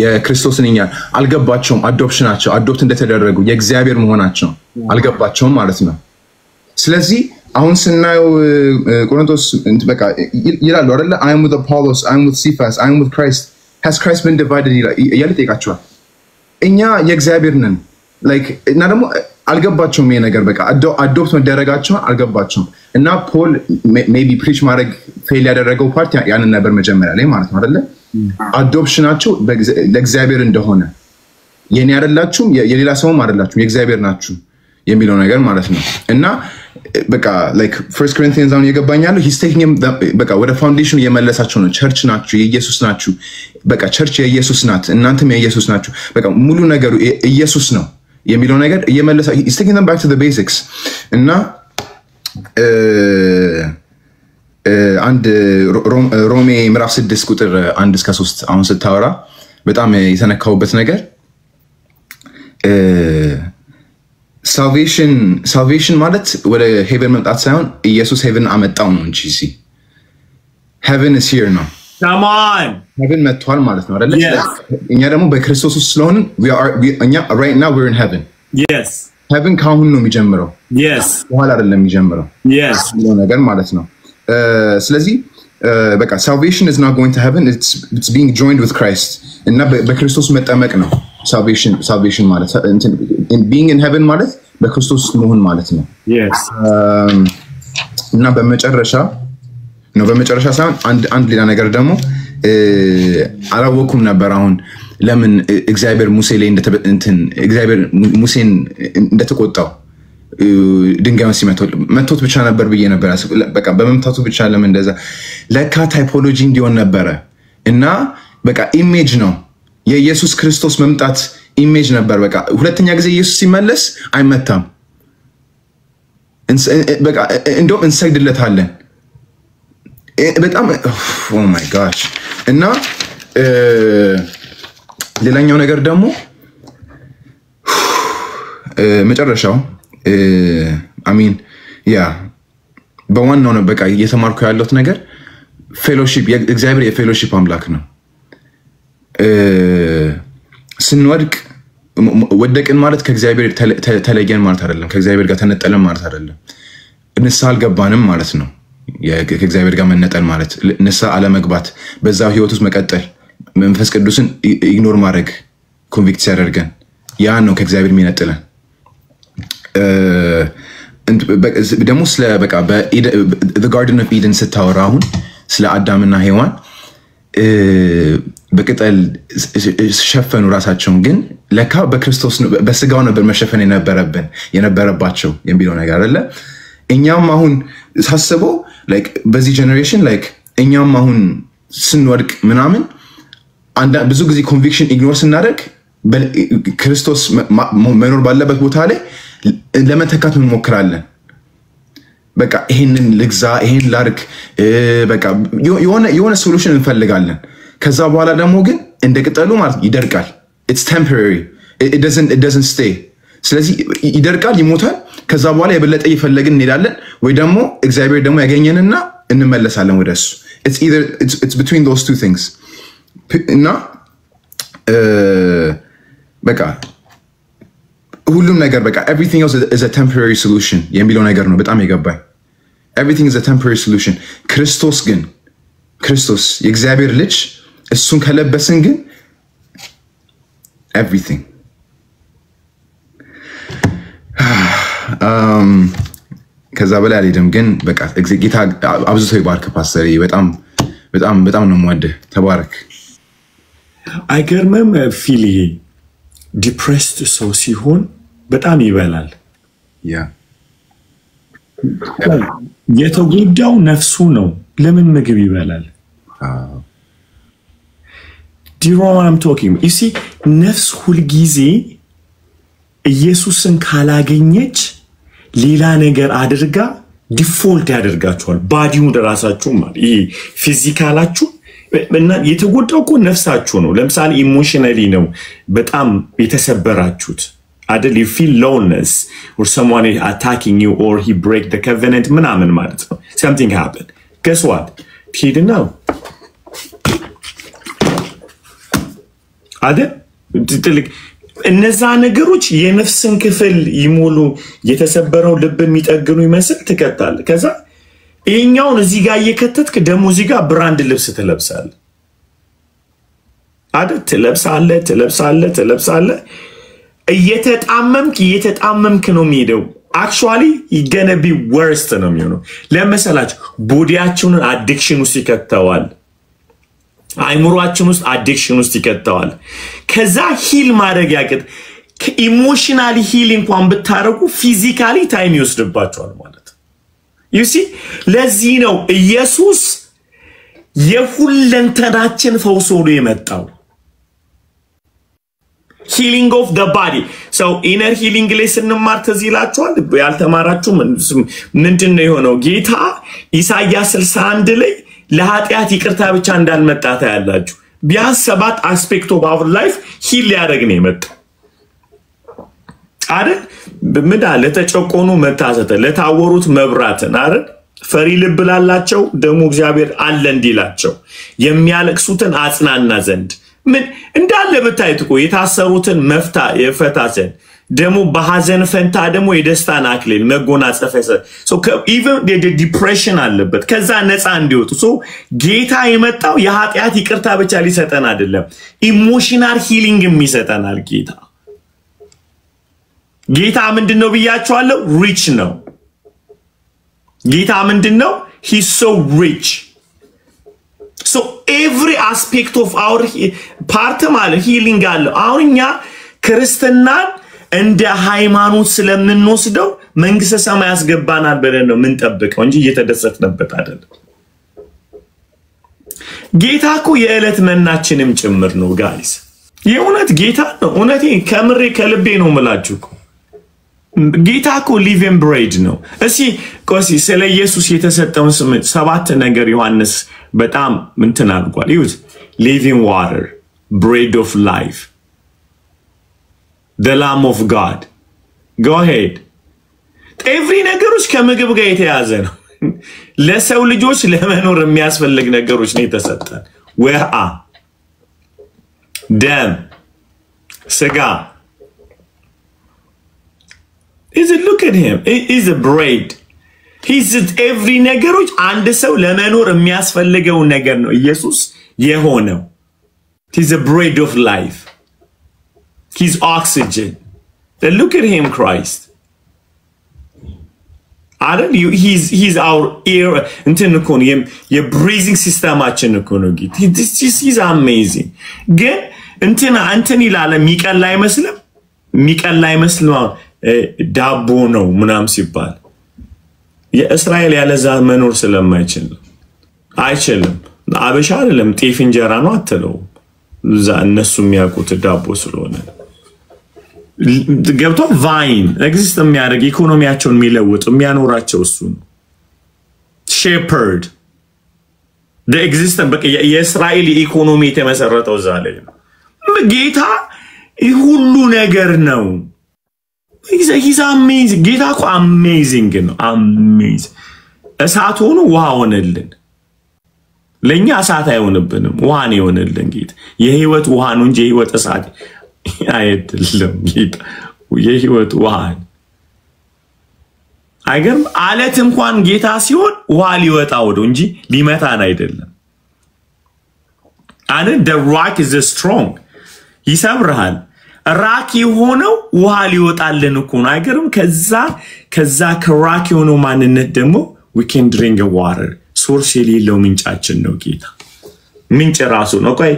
የክርስቶስ ነኝ አልገባቸውም አዶፕሽናቸው አዶፕት እንደተደረጉ የእግዚአብሔር መሆናቸው አልገባቸውም ማለት ነው ስለዚህ አሁን ስናየው ቆሮንቶስ በቃ ይላሉ አይደለ I am with Apollos I am with Cephas I am with Christ has Christ been divided ይላል ይጠይቃቸዋል እኛ የእግዚአብሔር ነን like እና ደግሞ አልገባቸውም ይሄ ነገር በቃ አዶፕት መደረጋቸው አልገባቸውም እና ፖል ሜቢ ፕሪች ማድረግ ፌል ያደረገው ፓርት ያንን ነበር መጀመሪያ ላይ ማለት ነው አይደለ አዶፕሽናቸው ለእግዚአብሔር እንደሆነ የኔ አይደላችሁም የሌላ ሰውም አይደላችሁም የእግዚአብሔር ናችሁ የሚለው ነገር ማለት ነው እና በቃ like first Corinthians አሁን የገባኛል he's taking him በቃ ወደ ፋውንዴሽኑ የመለሳቸው ነው ቸርች ናችሁ የኢየሱስ ናችሁ በቃ ቸርች የኢየሱስ ናት እናንተም የኢየሱስ ናችሁ በቃ ሙሉ ነገሩ ኢየሱስ ነው የሚለው ነገር እየመለሰ he's taking them back to the basics እና አንድ ሮሜ ምዕራፍ 6 ቁጥር 1 እስከ 3 አሁን ስታወራ በጣም የተነካውበት ነገር salvation ማለት ወደ ሄቨን መምጣት ሳይሆን ኢየሱስ ሄቨን አመጣው ነው እንጂ heaven is here ነው Come on. heaven መጥቷል ማለት ነው አይደል እኛ ደግሞ በክርስቶስ ውስጥ ስለሆነ እኛ right now we're in heaven Yes. heaven ካሁን ነው የሚጀምረው Yes. በኋላ አይደለም የሚጀምረው Yes. ነው ነገር ማለት ነው ስለዚህ በቃ salvation is not going to heaven it's being joined with Christ እና በክርስቶስ መጠመቅ ነው salvation ማለት being in heaven ማለት በክርስቶስ መሆን ማለት ነው Yes. እና በመጨረሻ ሳይሆን አንድ ሌላ ነገር ደግሞ አላወኩም ነበር አሁን ለምን እግዚአብሔር ሙሴ ላይ እግዚአብሔር ሙሴን እንደተቆጣው ድንጋዩን ሲመቶት ብቻ ነበር ብዬ ነበር በቃ በመምታቱ ብቻ ለምን እንደዛ ለካ ታይፖሎጂ እንዲሆን ነበረ እና በቃ ኢሜጅ ነው የኢየሱስ ክርስቶስ መምጣት ኢሜጅ ነበር በቃ ሁለተኛ ጊዜ ኢየሱስ ሲመለስ አይመታም በቃ እንደውም እንሰግድለታለን በጣም oh my gosh እና ሌላኛው ነገር ደግሞ መጨረሻው አሚን በዋናው ነው በቃ እየተማርኩ ያለሁት ነገር ፌሎሺፕ እግዚአብሔር የፌሎሺፕ አምላክ ነው ስንወድቅ ወደቅን ማለት ከእግዚአብሔር ተለየን ማለት አይደለም ከእግዚአብሔር ጋር ተነጠለን ማለት አይደለም ንስሐ አልገባንም ማለት ነው ከእግዚአብሔር ጋር መነጠል ማለት ንስሐ አለመግባት በዛው ህይወት ውስጥ መቀጠል መንፈስ ቅዱስን ኢግኖር ማድረግ ኮንቪክት ሲያደርገን ያ ነው ከእግዚአብሔር የሚነጥለን ደግሞ ስለ በቃ the garden of eden ስታወራ አሁን ስለ አዳምና ሔዋን በቅጠል ሸፈኑ ራሳቸውን ግን ለካ በክርስቶስ በስጋው ነበር መሸፈን የነበረባቸው የሚለው ነገር አይደለ እኛም አሁን ሳስበው like በዚህ ጀነሬሽን like እኛም አሁን ስንወድቅ ምናምን ብዙ ጊዜ ኮንቪክሽን ኢግኖር ስናደርግ ክርስቶስ መኖር ባለበት ቦታ ላይ ለመተካት እንሞክራለን በቃ ይሄንን ልግዛ ይሄን ላርክ በቃ የሆነ ሶሉሽን እንፈልጋለን ከዛ በኋላ ደግሞ ግን እንደ ቅጠሉ ማለት ይደርቃል it's temporary it doesn't stay ስለዚህ ይደርቃል ይሞታል ከዛ በኋላ የበለጠ ይፈልግን እንሄዳለን ወይ ደግሞ እግዚአብሔር ደግሞ ያገኘንና እንመለሳለን ወደሱ it's between those two things እና በቃ ሁሉም ነገር በቃ everything else is a temporary solution የሚለው ነገር ነው በጣም የገባኝ everything is a temporary solution ክርስቶስ የእግዚአብሔር ልጅ እሱን ከለበስን ግን everything ከዛ በላይ አልሄድም ግን በቃ ጌታ አብዝቶ ይባርክ ፓስተር በጣም በጣም በጣም ነው የምወድህ ተባረክ አይገርምም ፊሊ ዲፕሬስድ ሰው ሲሆን በጣም ይበላል የተጎዳው ነፍሱ ነው ለምን ምግብ ይበላል Do you know what I'm talking about? You see ነፍስ ሁሉ ጊዜ ኢየሱስን ካላገኘች ሌላ ነገር አድርጋ ዲፎልት ያደርጋቸዋል ባዲው ደራሳችሁ ማለት ይሄ ፊዚካላችሁ እና የተጎዳው እኮ ነፍሳችሁ ነው ለምሳሌ ኢሞሽናሊ ነው በጣም የተሰበራችሁት አይደል you feel loneliness or someone is attacking you or he break the covenant ምናምን ማለት ነው something happened guess what he didn't know አይደል ትልቅ እነዛ ነገሮች የነፍስን ክፍል ይሞሉ የተሰበረው ልብ የሚጠግኑ ይመስል ትከታል ከዛ ይሄኛውን እዚህ ጋር እየከተትክ ደሞ እዚህ ጋር ብራንድ ልብስ ትለብሳለህ አይደል ትለብሳለህ እየተጣመምክ ነው የሚሄደው actually it's gonna be worse ነው የሚሆነው ለምሳላችሁ ቦዲያችሁን አዲክሽን ውስጥ ይከተዋል አይምሮአችን ውስጥ አዲክሽን ውስጥ ይከተዋል ከዛ ሂል ማድረግ ያቀት ኢሞሽናሊ ሂል እንኳን ብታረጉ ፊዚካሊ ታይም ይወስድባችኋል ማለት you see ለዚህ ነው ኢየሱስ የሁለንተናችን ፈውስ ሆኖ የመጣው healing of the body so inner healing ላይ ስንማር ተዚላችኋል ያልተማራችሁ ምንድነው የሆነው ጌታ ኢሳይያስ 61 ላይ ለኃጢአት ይቅርታ ብቻ እንዳልመጣ ታያላችሁ ቢያንስ 7 አስፔክት ኦፍ our life ሂል ያደርግ ነው የመጣው አይደል በመዳ ለተጨቆኑ መታሰተ ለታወሩት መብራትን አይደል ፈሪ ልብ ላላቸው ደሞ እግዚአብሔር አለ እንዲላቸው የሚያለቅሱትን አጽናና ዘንድ ምን እንዳለ በታይትቆ የታሰሩትን የፈታ ዘንድ ደሞ በሐዘን ፈንታ ደሞ የደስታን አክሊል መጎናጸፈሰ so even the depression አለበት ከዛ ነፃ እንዲወጡ so ጌታ የመጣው የኃጢአት ይቅርታ ብቻ ሊሰጠን አይደለም ኢሞሽናል ሂሊንግ የሚሰጠናል ጌታ ምንድነው ብያችኋለሁ ሪች ነው ጌታ ምንድነው he's so rich so every aspect of our part ማለት healing አለ አሁንኛ ክርስትናን እንደ ሃይማኖት ስለምንወስደው መንግስተ ሰማይ ያስገባናል ብለን ነው ምንጠብቀው እንጂ እየተደሰትንበት አይደለም ጌታ እኮ የዕለት መናችንም ጭምር ነው ጋይስ የእውነት ጌታ ነው እውነቴ ከምሬ ከልቤ ነው የምላችሁ ጌታ እኮ ሊቪንግ ብሬድ ነው እሺ ቆሲ ስለ ኢየሱስ የተሰጠውን 7 ነገር ዮሐንስ በጣም እንትን አድርጓል ይሁት ሊቪንግ ዋተር ብሬድ ኦፍ ላይፍ the lamb of god go ahead every ነገሮች ከምግብ ጋር የተያዘ ነው ለሰው ልጆች ለመኖር የሚያስፈልግ ነገሮች ነው የተሰጠን ውሃ ደም ስጋ look at him he's a bread he's every ነገሮች አንድ ሰው ለመኖር የሚያስፈልገው ነገር ነው ኢየሱስ የሆነው he's a bread of life he's oxygen then look at him Christ አይደል? he's our ear እንትን እኮ ነው የብሪዚንግ ሲስተማችን እኮ ነው ጌታ። this is amazing። ግን እንትን ይላል የሚቀል አይመስልም ዳቦ ነው ምናም ሲባል የእስራኤል ያለዛ መኖር ስለማይችል አይችልም። አበሻ አይደለም ጤፍ እንጀራ ነው አትለው እዛ እነሱ የሚያውቁት ዳቦ ስለሆነ ገብቶ ቫይን ኤግዚስት የሚያደርግ ኢኮኖሚያቸውን የሚለውጥ የሚያኖራቸው እሱ ነው። ሼፐርድ the existence በቃ የእስራኤል ኢኮኖሚ የተመሰረተው እዛ ላይ ነው። ጌታ ሁሉ ነገር ነው። he's amazing። ጌታ እኮ amazing ነው። amazing እሳት ሆኖ ውሃ ሆነልን። ለኛ እሳት አይሆንብንም፣ ውሃ ነው የሆነልን ጌታ። የህይወት ውሃ ነው እንጂ የህይወት እሳት አይደለም ጌታ። የህይወት ውሃ አይገርም? አለት እንኳን ጌታ ሲሆን ውሃ ሊወጣ ወደው እንጂ ሊመታን አይደለም። the rock is strong ይሰብርሃል። ራክ የሆነው ውሃ ሊወጣልን እኮ ነው። አይገርም? ከዛ ከራክ የሆነው ማንነት ደግሞ we can drink water ሶርስ የሌለው ምንጫችን ነው ጌታ። ምንጭ ራሱ ነው። ቆይ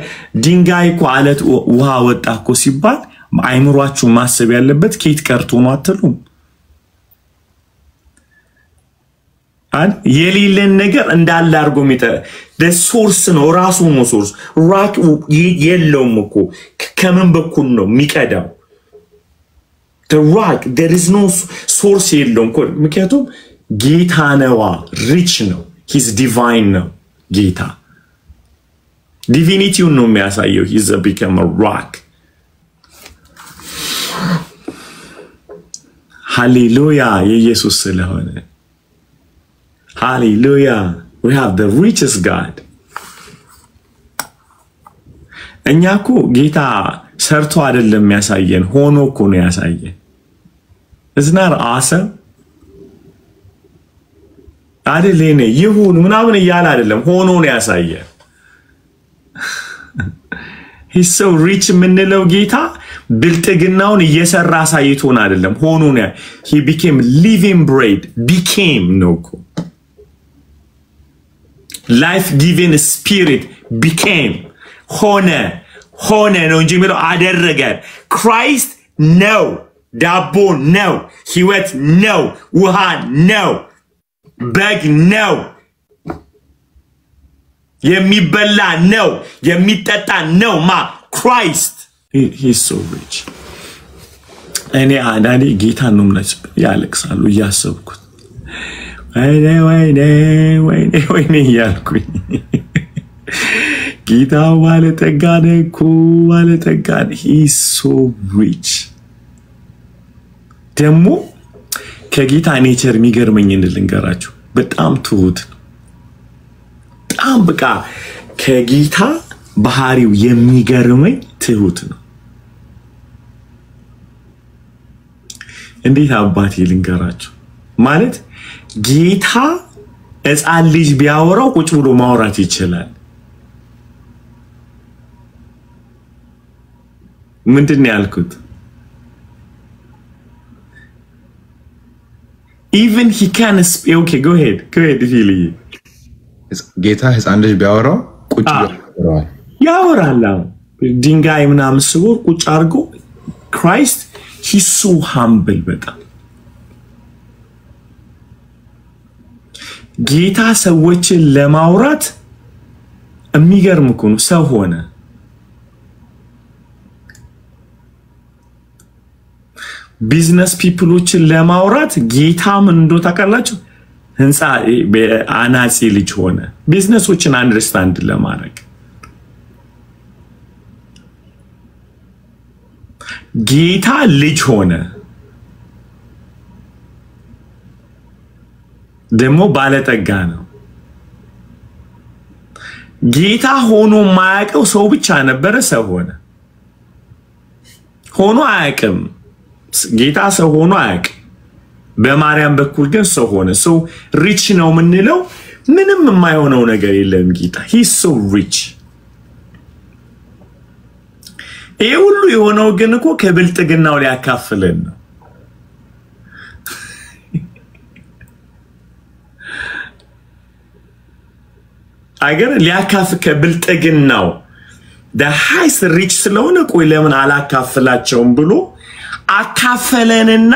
ድንጋይ እኮ አለት ውሃ ወጣ እኮ ሲባል አይምሯችሁ ማሰብ ያለበት ከየት ቀርቶ ነው አትሉም? የሌለን ነገር እንዳለ አርጎ ሶርስ ነው ራሱ ነው ሶርስ። ራክ የለውም እኮ ከምን በኩል ነው የሚቀዳው? the rock there is no source የለውም እኮ ምክንያቱም ጌታ ነዋ። ሪች ነው። he's divine ነው ጌታ። ዲቪኒቲውን ነው የሚያሳየው። he's become a rock። ሃሌሉያ የኢየሱስ ስለሆነ ሃሌሉያ we have the richest God። እኛ እኮ ጌታ ሰርቶ አይደለም ያሳየን ሆኖ እኮ ነው ያሳየን። isn't that awesome? አይደለም ይሁን ምናምን እያለ አይደለም ሆኖ ነው ያሳየን። he's so rich ምንለው ጌታ ብልጥግናውን እየሰራ ሳይቶን አይደለም ሆኖ ነው። he became living bread became ነው እኮ life giving spirit became ሆነ ነው እንጂ የሚለው አደረገ። Christ ነው ዳቦ ነው ህይወት ነው ውሃ ነው በግ ነው የሚበላ ነው የሚጠጣ ነው Christ he's so rich። እኔ አንዳንዴ ጌታ ነው ማለት ያለቅሳሉ እያሰብኩት ወይኔ ያልኩኝ ጌታ ባለጠጋ ነው እኮ ባለጠጋ he's so rich። ደግሞ ከጌታ ኔቸር የሚገርመኝ ልንገራችሁ በጣም ትሁት ነው። በጣም በቃ ከጌታ ባህሪው የሚገርመኝ ትሁት ነው። እንዴት አባቴ ልንገራችሁ ማለት ጌታ ሕፃን ልጅ ቢያወራው ቁጭ ብሎ ማውራት ይችላል። ምንድነው ያልኩት? even he can speak. Okay, go ahead ፊልዬ። ጌታ ሕፃን ልጅ ቢያወራው ቁጭ ብሎ ያወራል። ድንጋይ ምናምን ስቦ ቁጭ አድርጎ Christ he's so humble በጣም ጌታ ሰዎችን ለማውራት የሚገርም እኮ ነው። ሰው ሆነ። ቢዝነስ ፒፕሎችን ለማውራት ጌታ ምን እንደው ታውቃላችሁ? ህንፃ አናጺ ልጅ ሆነ። ቢዝነሶችን አንደርስታንድ ለማድረግ ጌታ ልጅ ሆነ። ደግሞ ባለጠጋ ነው። ጌታ ሆኖ ማያውቀው ሰው ብቻ ነበረ። ሰው ሆኖ አያውቅም። ጌታ ሰው ሆኖ አያውቅም። በማርያም በኩል ግን ሰው ሆነ። ሰው ሪች ነው የምንለው ምንም የማይሆነው ነገር የለም። ጌታ he's so rich። ይሄ ሁሉ የሆነው ግን እኮ ከብልጥግናው ሊያካፍለን ነው። አገር ሊያካፍ ከብልጥግናው the highest rich ስለሆነ ቆይ ለምን አላካፍላቸውም ብሎ አካፈለንና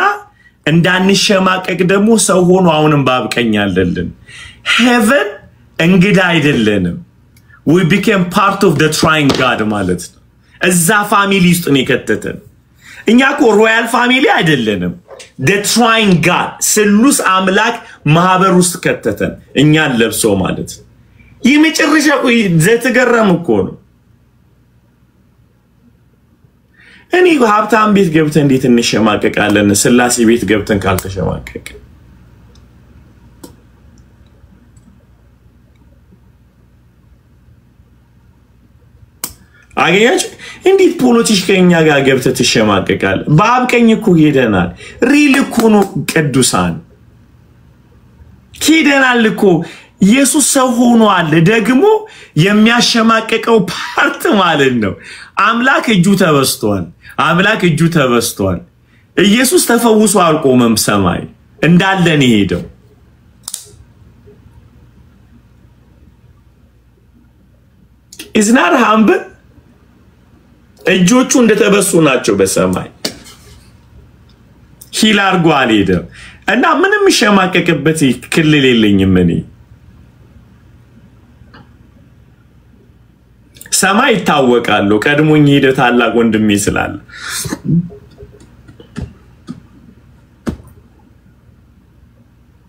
እንዳንሸማቀቅ ደግሞ ሰው ሆኖ አሁንም ባብቀኝ አለልን heaven እንግዳ አይደለንም we became part of the trying God ማለት ነው እዛ ፋሚሊ ውስጥ ነው ከተተን እኛ እኮ ሮያል ፋሚሊ አይደለንም the trying God ስሉስ አምላክ ማህበር ውስጥ ከተተን እኛን ለብሶ ማለት ይመጨረሻ ቆይ ዘተገረም እኮ ነው እኔ ሀብታም ቤት ገብተን እንዴት እንሸማቀቃለን ስላሴ ቤት ገብተን ካልተሸማቀቅ አገያች እንዴት ፖለቲከኛ ጋር ገብተህ ተሸማቀቃል ባብቀኝ እኮ ሄደናል ሪል እኮ ነው ቅዱሳን ሄደናል እኮ ኢየሱስ ሰው ሆኗል ደግሞ የሚያሸማቀቀው ፓርት ማለት ነው አምላክ እጁ ተበስቷል ኢየሱስ ተፈውሶ አልቆመም ሰማይ እንዳለን ሄደው is not humble እጆቹ እንደተበሱ ናቸው በሰማይ ሂል አርጎ አልሄደም እና ምንም ሸማቀቅበት ክልል የለኝም እኔ ሰማይ ታወቃሉ ቀድሞኝ ሄደ ታላቅ ወንድሜ ስላል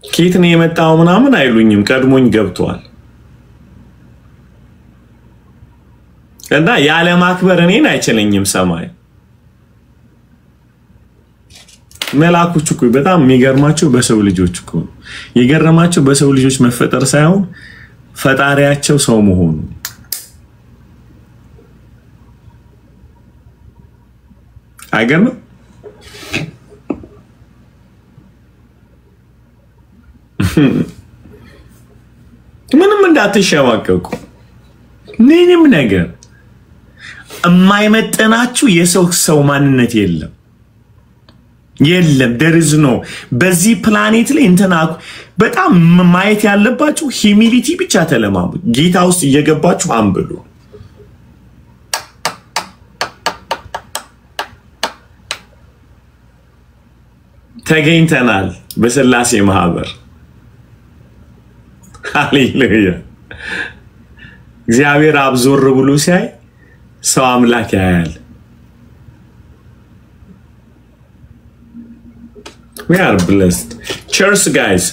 ኬት ነው የመጣው ምናምን አይሉኝም ቀድሞኝ ገብቷል እና ያለ ማክበር እኔን አይችልኝም ሰማይ መላእክቶቹ እኮ በጣም የሚገርማቸው በሰው ልጆች እኮ የገረማቸው በሰው ልጆች መፈጠር ሳይሆን ፈጣሪያቸው ሰው መሆኑ አይገርም ምንም እንዳትሸማቀቁ ምንም ነገር የማይመጠናችሁ የሰው ማንነት የለም there is no በዚህ ፕላኔት ላይ እንተናኩ በጣም ማየት ያለባችሁ ሂዩሚሊቲ ብቻ ተለማሙ ጌታ ውስጥ እየገባችሁ አንብሉ ተገኝተናል በስላሴ ማህበር ሃሌሉያ እግዚአብሔር አብዞር ብሎ ሲያይ ሰው አምላክ ያያል we are blessed cheers guys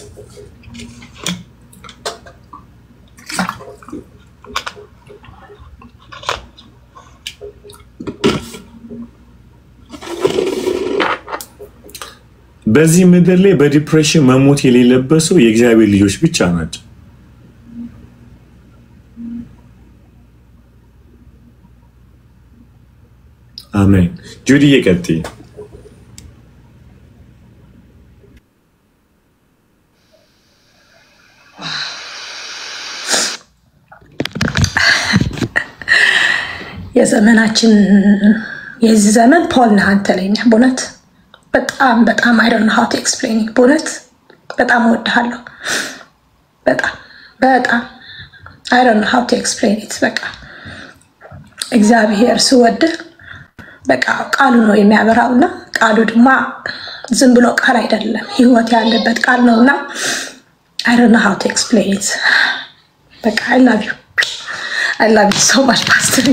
በዚህ ምድር ላይ በዲፕሬሽን መሞት የሌለበሰው የእግዚአብሔር ልጆች ብቻ ናቸው አሜን ጁዲ የቀጥይ የዘመናችን የዚህ ዘመን ፖል ነህ አንተ ላይ ነህ በእውነት በጣም I don't know how to explain it በእውነት በጣም ወድሃለሁ በጣም I don't know how to explain it በቃ እግዚአብሔር ሲወድህ በቃ ቃሉ ነው የሚያበራውና ቃሉ ድማ ዝም ብሎ ቃል አይደለም ህይወት ያለበት ቃል ነውና I don't know how to explain it በቃ I love you so much pastor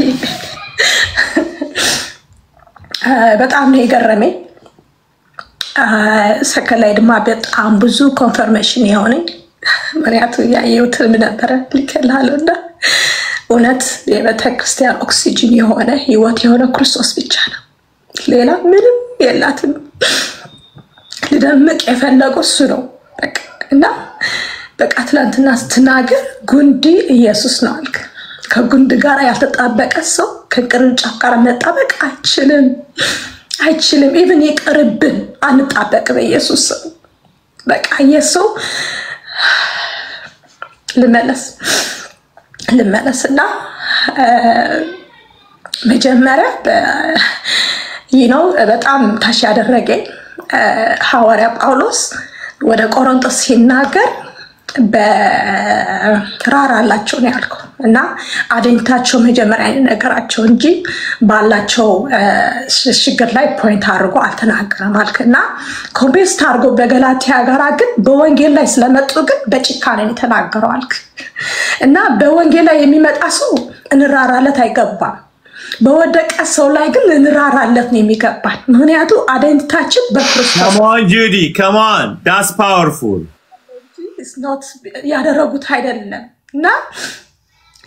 በጣም ነው የገረመኝ ሰከላይ ድማ በጣም ብዙ ኮንፈርሜሽን የሆነኝ ማርያቱ ያየሁት ነበር ልከላለና እውነት የቤተክርስቲያን ኦክሲጅን የሆነ ህይወት የሆነ ክርስቶስ ብቻ ነው ሌላ ምንም የላትም ለደምቅ የፈለገው እሱ ነው በቃ እና በቃ ትላንትና ስትናገር ጉንዲ ኢየሱስ ነው አልክ ከጉንድ ጋር ያልተጣበቀ ሰው ከቅርንጫፍ ጋር መጣበቅ አይችልም even ይቀርብን አንጣበቅ በኢየሱስ በቃ ኢየሱስ ልመለስና መጀመሪያ በጣም ታሽ ያደረገኝ ሐዋርያ ጳውሎስ ወደ ቆሮንቶስ ሲናገር በራራላቸው ነው ያልከው እና አደኝታቸው መጀመሪያ ነገራቸው እንጂ ባላቸው ችግር ላይ ፖይንት አድርጎ አልተናገረም አልክና ኮምፔስት አድርጎ በገላትያ ጋራ ግን በወንጌል ላይ ስለመጡ ግን በጭካኔ የተናገረው አልክ እና በወንጌል ላይ የሚመጣ ሰው እንራራለት አይገባም በወደቀ ሰው ላይ ግን እንራራለት ነው የሚገባል ምክንያቱ አደኝታችን በክርስቶስ Come on Judy, come on. That's powerful. It's not ያደረጉት አይደለም እና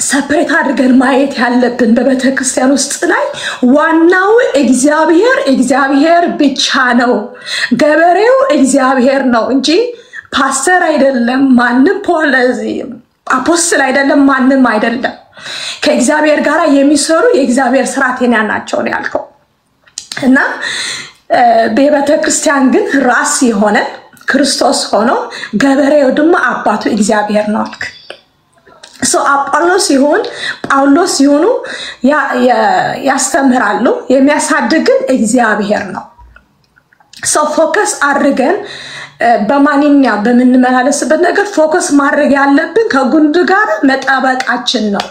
ሰፕሬት አድርገን ማየት ያለብን በቤተክርስቲያን ውስጥ ላይ ዋናው እግዚአብሔር ብቻ ነው ገበሬው እግዚአብሔር ነው እንጂ ፓስተር አይደለም ማንም አፖስትል አይደለም ማንም አይደለም ከእግዚአብሔር ጋር የሚሰሩ የእግዚአብሔር ሥራተኛ ናቸው ነው ያልከው እና በቤተክርስቲያን ግን ራስ የሆነ ክርስቶስ ሆኖ ገበሬው ደግሞ አባቱ እግዚአብሔር ነው አልክ አጳሎስ ይሁን ጳውሎስ ይሁኑ ያስተምራሉ የሚያሳድግን እግዚአብሔር ነው ፎከስ አድርገን በማንኛ በመንመላለስበት ነገር ፎከስ ማድረግ ያለብን ከጉንድ ጋር መጣበቃችን ነው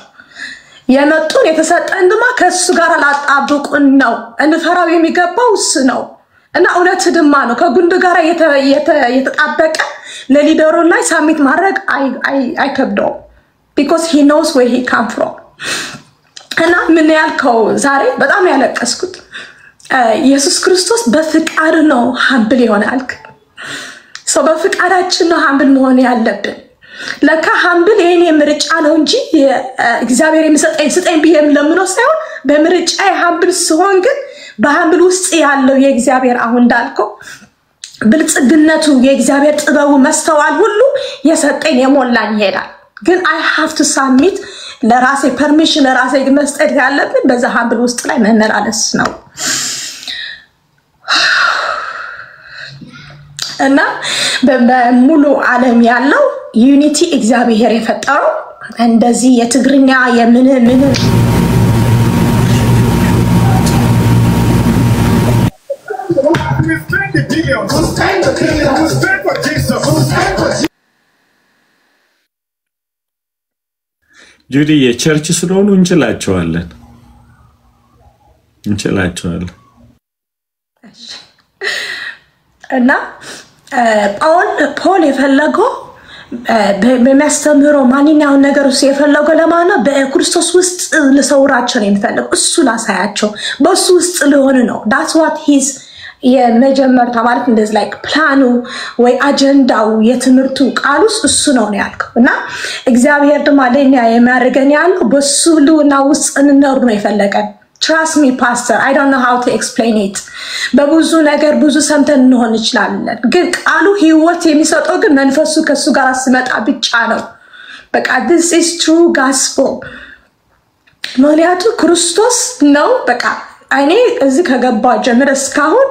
የመጡን የተሰጠን ድማ ከሱ ጋር ላጣብቁን ነው እንፈራው የሚገባው እሱ ነው እና እውነት ድማ ነው ከጉንድ ጋር የተጣበቀ ለሊደሩ ላይ ሳሚት ማድረግ አይከብደው because he knows where he come from እና ምን ያልከው ዛሬ በጣም ያለቀስኩት ኢየሱስ ክርስቶስ በፍቃድ ነው ሀምብል ይሆናልክ በፍቃዳችን ነው ሀምብል መሆን ያለብን ለካ ሀምብል የኔ ምርጫ ነው እንጂ እግዚአብሔር የሚሰጠኝ ቢሄም ለምነው ሳይሆን በምርጫ ሀምብል ሲሆን ግን በሀምብል ውስጥ ያለው የእግዚአብሔር አሁን እንዳልከው ብልጽግነቱ የእግዚአብሔር ጥበቡ መስተዋል ሁሉ የሰጠኝ የሞላኝ ይሄዳል ግን I have to submit ለራሴ permission ለራሴ መስጠት ያለብን በዛ ሀምብል ውስጥ ላይ መመላለስ ነው እና በሙሉ ዓለም ያለው ዩኒቲ እግዚአብሔር የፈጠረው እንደዚህ የትግርኛ የምን ጁዲ የቸርች ስለሆኑ እንችላቸዋለን እና ፖል የፈለገው በሚያስተምረው ማንኛውን ነገር ውስጥ የፈለገው ለማና በክርስቶስ ውስጥ ለሰውራቸው ነው የሚፈልገው እሱ ላሳያቸው በሱ ውስጥ ሊሆን ነው that's what his የመጀመር ተማለት እንደዚህ like ፕላኑ ወይ አጀንዳው የትምርቱ ቃሉስ እሱ ነው ያልከው እና እግዚአብሔር ደግሞ ለኛ የሚያደርገን ያለው በሱ ሉና ውስጥ እንኖር ነው የፈለገን trust me pastor I don't know how to explain it በብዙ ነገር ብዙ ሰምተን እንሆን ይችላል ግን ቃሉ ህይወት የሚሰጠው ግን መንፈሱ ከሱ ጋር ሲመጣ ብቻ ነው በቃ this is true gospel ሞሊያቱ ክርስቶስ ነው በቃ አይኔ እዚህ ከገባ ጀምሮ እስካሁን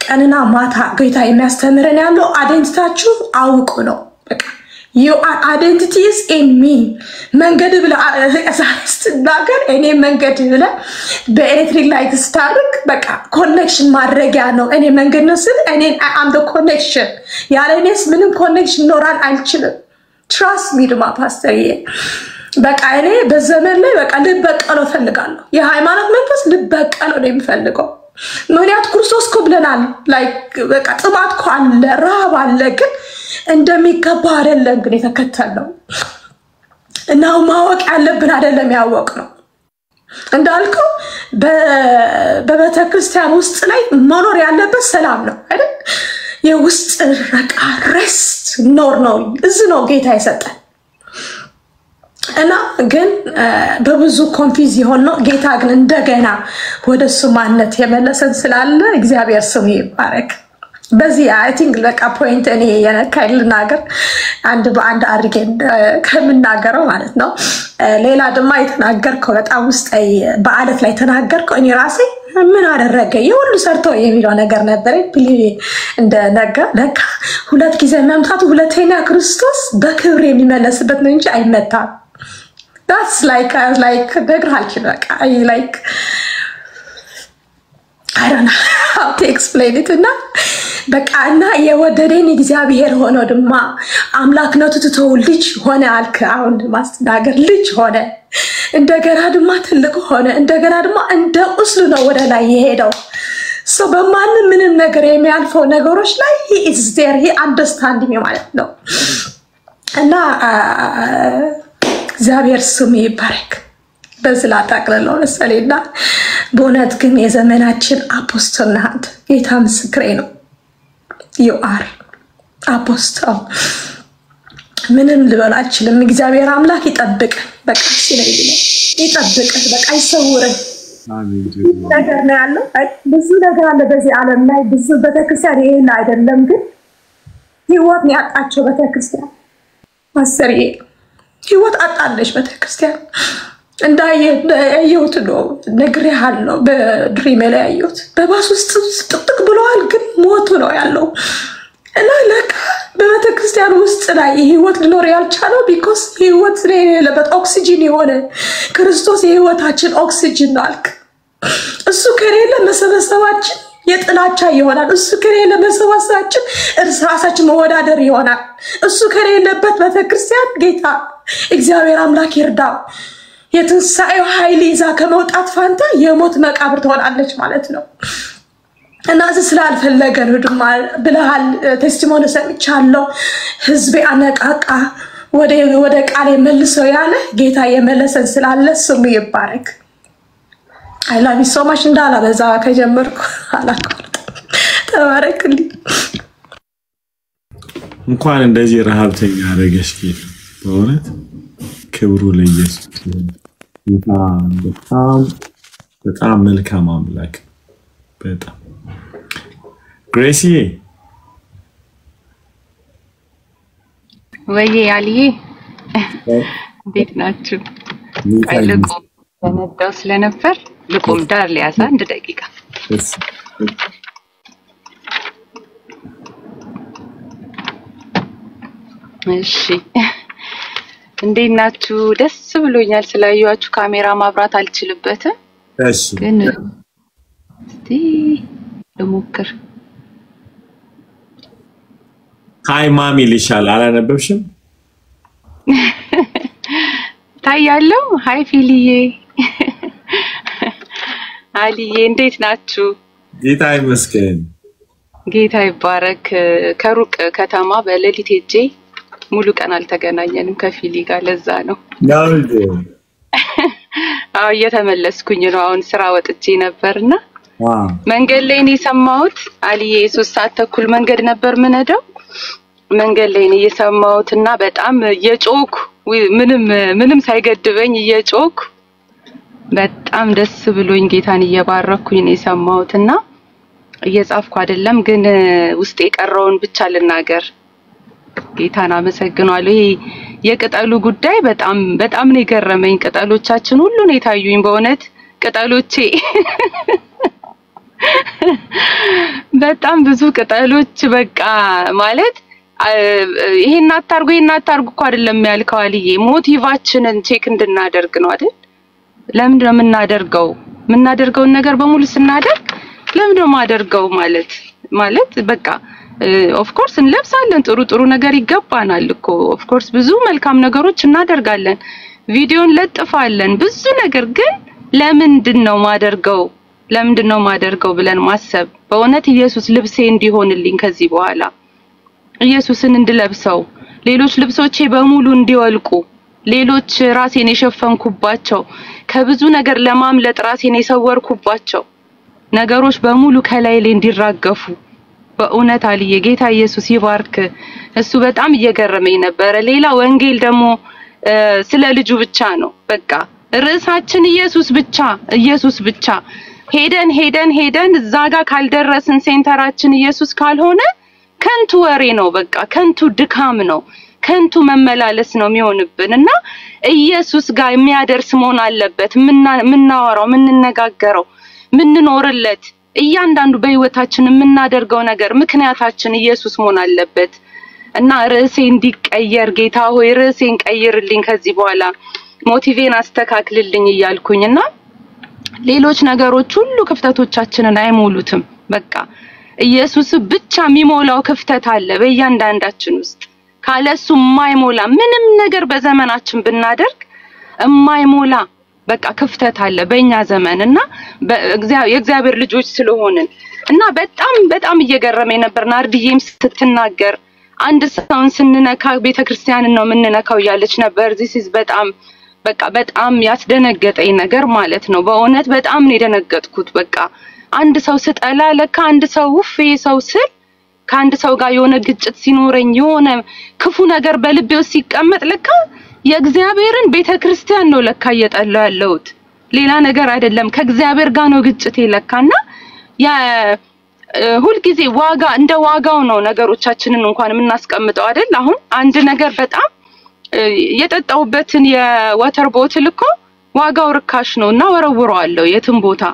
ቀንና ማታ ጌታ የሚያስተምረን ያለው አይደንቲታችሁ አውቁ ነው በቃ your identity is in me መንገድ ብለ አሳስተናገር እኔ መንገድ ብለ በኤሌክትሪክ ላይት ስታርክ በቃ ኮኔክሽን ማድረጊያ ነው እኔ መንገድ ነው ስል እኔ I am the connection ያለኔስ ምንም ኮኔክሽን ኖራል አልችልም trust me ድማ ፓስተር በቃ እኔ በዘመን ላይ በቃ ልበቀለው ፈልጋለሁ የሃይማኖት መንፈስ ልበቀለው ነው የሚፈልገው ምክንያት ክርስቶስ ኮብለናል ላይክ በቃ ጥማት አለ ራብ አለ ግን እንደሚገባ አይደለም ግን የተከተለው እና ማወቅ ያለብን አይደለም ያወቅነው እንዳልከው በቤተክርስቲያን ውስጥ ላይ መኖር ያለበት ሰላም ነው አይደል የውስጥ በቃ rest ነው እዚህ ነው ጌታ የሰጠን እና ግን በብዙ ኮንፊዝ ይሆነው ጌታ ግን እንደገና ወደ ሱማነት የመለሰን ስላለ እግዚአብሔር ስሙ ይባረክ በዚህ I think በቃ ፖይንት እኔ የነካይል ነገር አንድ በአንድ አድርገን ከምናገረው ማለት ነው ሌላ ድማ የተናገርከው በጣም ውስጥ በአለት ላይ ተናገርከው እኔ ራሴ ምን አደረገ የሁሉ ሰርቶ የሚለው ነገር ነበር እንደ ነገር ለካ ሁለት ጊዜ መምጣቱ ሁለተኛ ክርስቶስ በክብር የሚመለስበት ነው እንጂ አይመታም that's like I was like I like I don't know how to explain it እና በቃ እና የወደደኝ እግዚአብሔር ሆኖ ድማ አምላክነቱ ትተው ልጅ ሆነ አልክ። አሁን ማስተናገር ልጅ ሆነ እንደገና ድማ ትልቅ ሆነ እንደገና ድማ እንደ ቁስሉ ነው ወደ ላይ የሄደው። So በማንም ምንም ነገር የሚያልፈው ነገሮች ላይ he is there, he understands me ማለት ነው። እና እግዚአብሔር ስሙ ይባረክ። በዝላ ታቅለለው ለሰሌና በእውነት ግን የዘመናችን አፖስቶል ናት። ጌታ ምስክሬ ነው። you are አፖስቶል ምንም ልበል አልችልም። እግዚአብሔር አምላክ ይጠብቅ። በቃ ሲለኝ ይጠብቅ። በቃ ይሰውረን። አሜን። ነገር ነው ያለው። ብዙ ነገር አለ በዚህ ዓለም ላይ ብዙ ቤተክርስቲያን ይሄን አይደለም ግን ህይወት ነው ያጣቸው ቤተክርስቲያን። ማሰሪ ህይወት አጣለች ቤተክርስቲያን። እንዳየሁት ነው ነግሬሃለሁ። በድሪም ላይ ያየሁት በባስ ውስጥ ጥቅጥቅ ብለዋል ግን ሞቱ ነው ያለው። እና ለካ በቤተክርስቲያን ውስጥ ላይ ህይወት ሊኖር ያልቻለው ቢኮዝ ህይወት ለበት ኦክሲጅን የሆነ ክርስቶስ የህይወታችን ኦክሲጅን ነው አልክ። እሱ ከሌለ መሰበሰባችን የጥላቻ ይሆናል። እሱ ከሌለ መሰበሰባችን እርስ ራሳችን መወዳደር ይሆናል። እሱ ከሌለበት ቤተክርስቲያን ጌታ እግዚአብሔር አምላክ ይርዳው። የትንሳኤው ኃይል ይዛ ከመውጣት ፋንታ የሞት መቃብር ትሆናለች ማለት ነው። እና እዚህ ስላልፈለገ ነው ድማ ብለሃል። ቴስቲሞኒ ሰምቻለሁ። ህዝቤ አነቃቃ ወደ ቃል መልሰው ያለ ጌታ የመለሰን ስላለ ስሙ ይባረክ። I love you so much እንዳላ በዛ ከጀመርኩ አላቆርጥ። ተባረክልኝ። እንኳን እንደዚህ ረሃብተኛ አደረገሽ ጌታ። በእውነት ክብሩ ለኢየሱስ ይሁን። በጣም መልካም አምላክ በጣም ግሬሲ ወይዬ አልዬ እንዴት ናችሁ? ቀልቆ ተነዳው ስለነበር ልቆም ዳር ሊያሳ 1 ደቂቃ። እሺ እንዴት ናችሁ? ደስ ብሎኛል ስላያችሁ። ካሜራ ማብራት አልችልበትም። እሺ ግን እስቲ ልሞክር። ሃይ ማሚ ልሻል አላነበብሽም? ታያለው። ሃይ ፊልዬ አልዬ እንዴት ናችሁ? ጌታ ይመስገን። ጌታ ይባረክ። ከሩቅ ከተማ በሌሊት ሄጄ ሙሉ ቀን አልተገናኘንም ከፊሊ ጋር ለዛ ነው። አዎ እየተመለስኩኝ ነው። አሁን ስራ ወጥቼ ነበርና መንገድ ላይ ነው የሰማሁት። አልዬ 3 ሰዓት ተኩል መንገድ ነበር ምነደው። መንገድ ላይ ነው የሰማሁትና በጣም እየጮኩ ምንም ሳይገድበኝ እየጮኩ በጣም ደስ ብሎኝ ጌታን እየባረኩኝ ነው የሰማሁትና እየጻፍኩ አይደለም ግን ውስጥ የቀረውን ብቻ ልናገር። ጌታን አመሰግናለሁ። ይሄ የቅጠሉ ጉዳይ በጣም ነው የገረመኝ። ቅጠሎቻችን ሁሉ ነው የታዩኝ በእውነት ቅጠሎቼ በጣም ብዙ ቅጠሎች በቃ ማለት ይሄን አታርጉ እኮ አይደለም ያልከው አልዬ። ሞቲቫችንን ቼክ እንድናደርግ ነው አይደል? ለምንድን ነው የምናደርገውን ነገር በሙሉ ስናደርግ ለምንድን ነው ማደርገው ማለት በቃ ኦፍ ኮርስ እንለብሳለን ጥሩ ነገር ይገባናል እኮ ኦፍ ኮርስ ብዙ መልካም ነገሮች እናደርጋለን። ቪዲዮን ለጥፋለን ብዙ ነገር ግን ለምንድን ነው ማደርገው ብለን ማሰብ። በእውነት ኢየሱስ ልብሴ እንዲሆንልኝ ከዚህ በኋላ ኢየሱስን እንድለብሰው ሌሎች ልብሶቼ በሙሉ እንዲወልቁ ሌሎች ራሴን የሸፈንኩባቸው ከብዙ ነገር ለማምለጥ ራሴን የሰወርኩባቸው ነገሮች በሙሉ ከላይ ላይ እንዲራገፉ በእውነት አልዬ ጌታ ኢየሱስ ይባርክ። እሱ በጣም እየገረመኝ ነበር። ሌላ ወንጌል ደግሞ ስለ ልጁ ብቻ ነው በቃ ርዕሳችን ኢየሱስ ብቻ ሄደን እዛ ጋር ካልደረስን ሴንተራችን ኢየሱስ ካልሆነ ከንቱ ወሬ ነው በቃ ከንቱ ድካም ነው ከንቱ መመላለስ ነው የሚሆንብንና ኢየሱስ ጋር የሚያደርስ መሆን አለበት። ምናወራው ምንነጋገረው ምንኖርለት እያንዳንዱ በህይወታችን የምናደርገው ነገር ምክንያታችን ኢየሱስ መሆን አለበት። እና ርዕሴ እንዲቀየር ጌታ ሆይ ርዕሴን ቀይርልኝ ከዚህ በኋላ ሞቲቬን አስተካክልልኝ እያልኩኝና ሌሎች ነገሮች ሁሉ ክፍተቶቻችንን አይሞሉትም በቃ ኢየሱስ ብቻ የሚሞላው ክፍተት አለ በእያንዳንዳችን ውስጥ ካለሱ የማይሞላ ምንም ነገር በዘመናችን ብናደርግ የማይሞላ በቃ ክፍተት አለ በእኛ ዘመንና የእግዚአብሔር ልጆች ስለሆንን እና በጣም እየገረመኝ ነበር ናርዲዬም ስትናገር አንድ ሰውን ስንነካ ቤተክርስቲያንን ነው የምንነካው ያለች ነበር this is በጣም ያስደነገጠኝ ነገር ማለት ነው በእውነት በጣም ነው የደነገጥኩት በቃ አንድ ሰው ስጠላ ለካ አንድ ሰው ሰው ስል ከአንድ ሰው ጋር የሆነ ግጭት ሲኖረኝ የሆነ ክፉ ነገር በልቤው ሲቀመጥ ለካ የእግዚአብሔርን ቤተክርስቲያን ነው ለካ እየጠላው ያለውት ሌላ ነገር አይደለም ከእግዚአብሔር ጋር ነው ግጭቴ ለካና ያ ሁሉ ጊዜ ዋጋ እንደ ዋጋው ነው ነገሮቻችንን እንኳን የምናስቀምጠው አይደል አሁን አንድ ነገር በጣም የጠጣውበትን የዋተር ቦትል እኮ ዋጋው ርካሽ ነውና ወረውረዋለሁ የትም ቦታ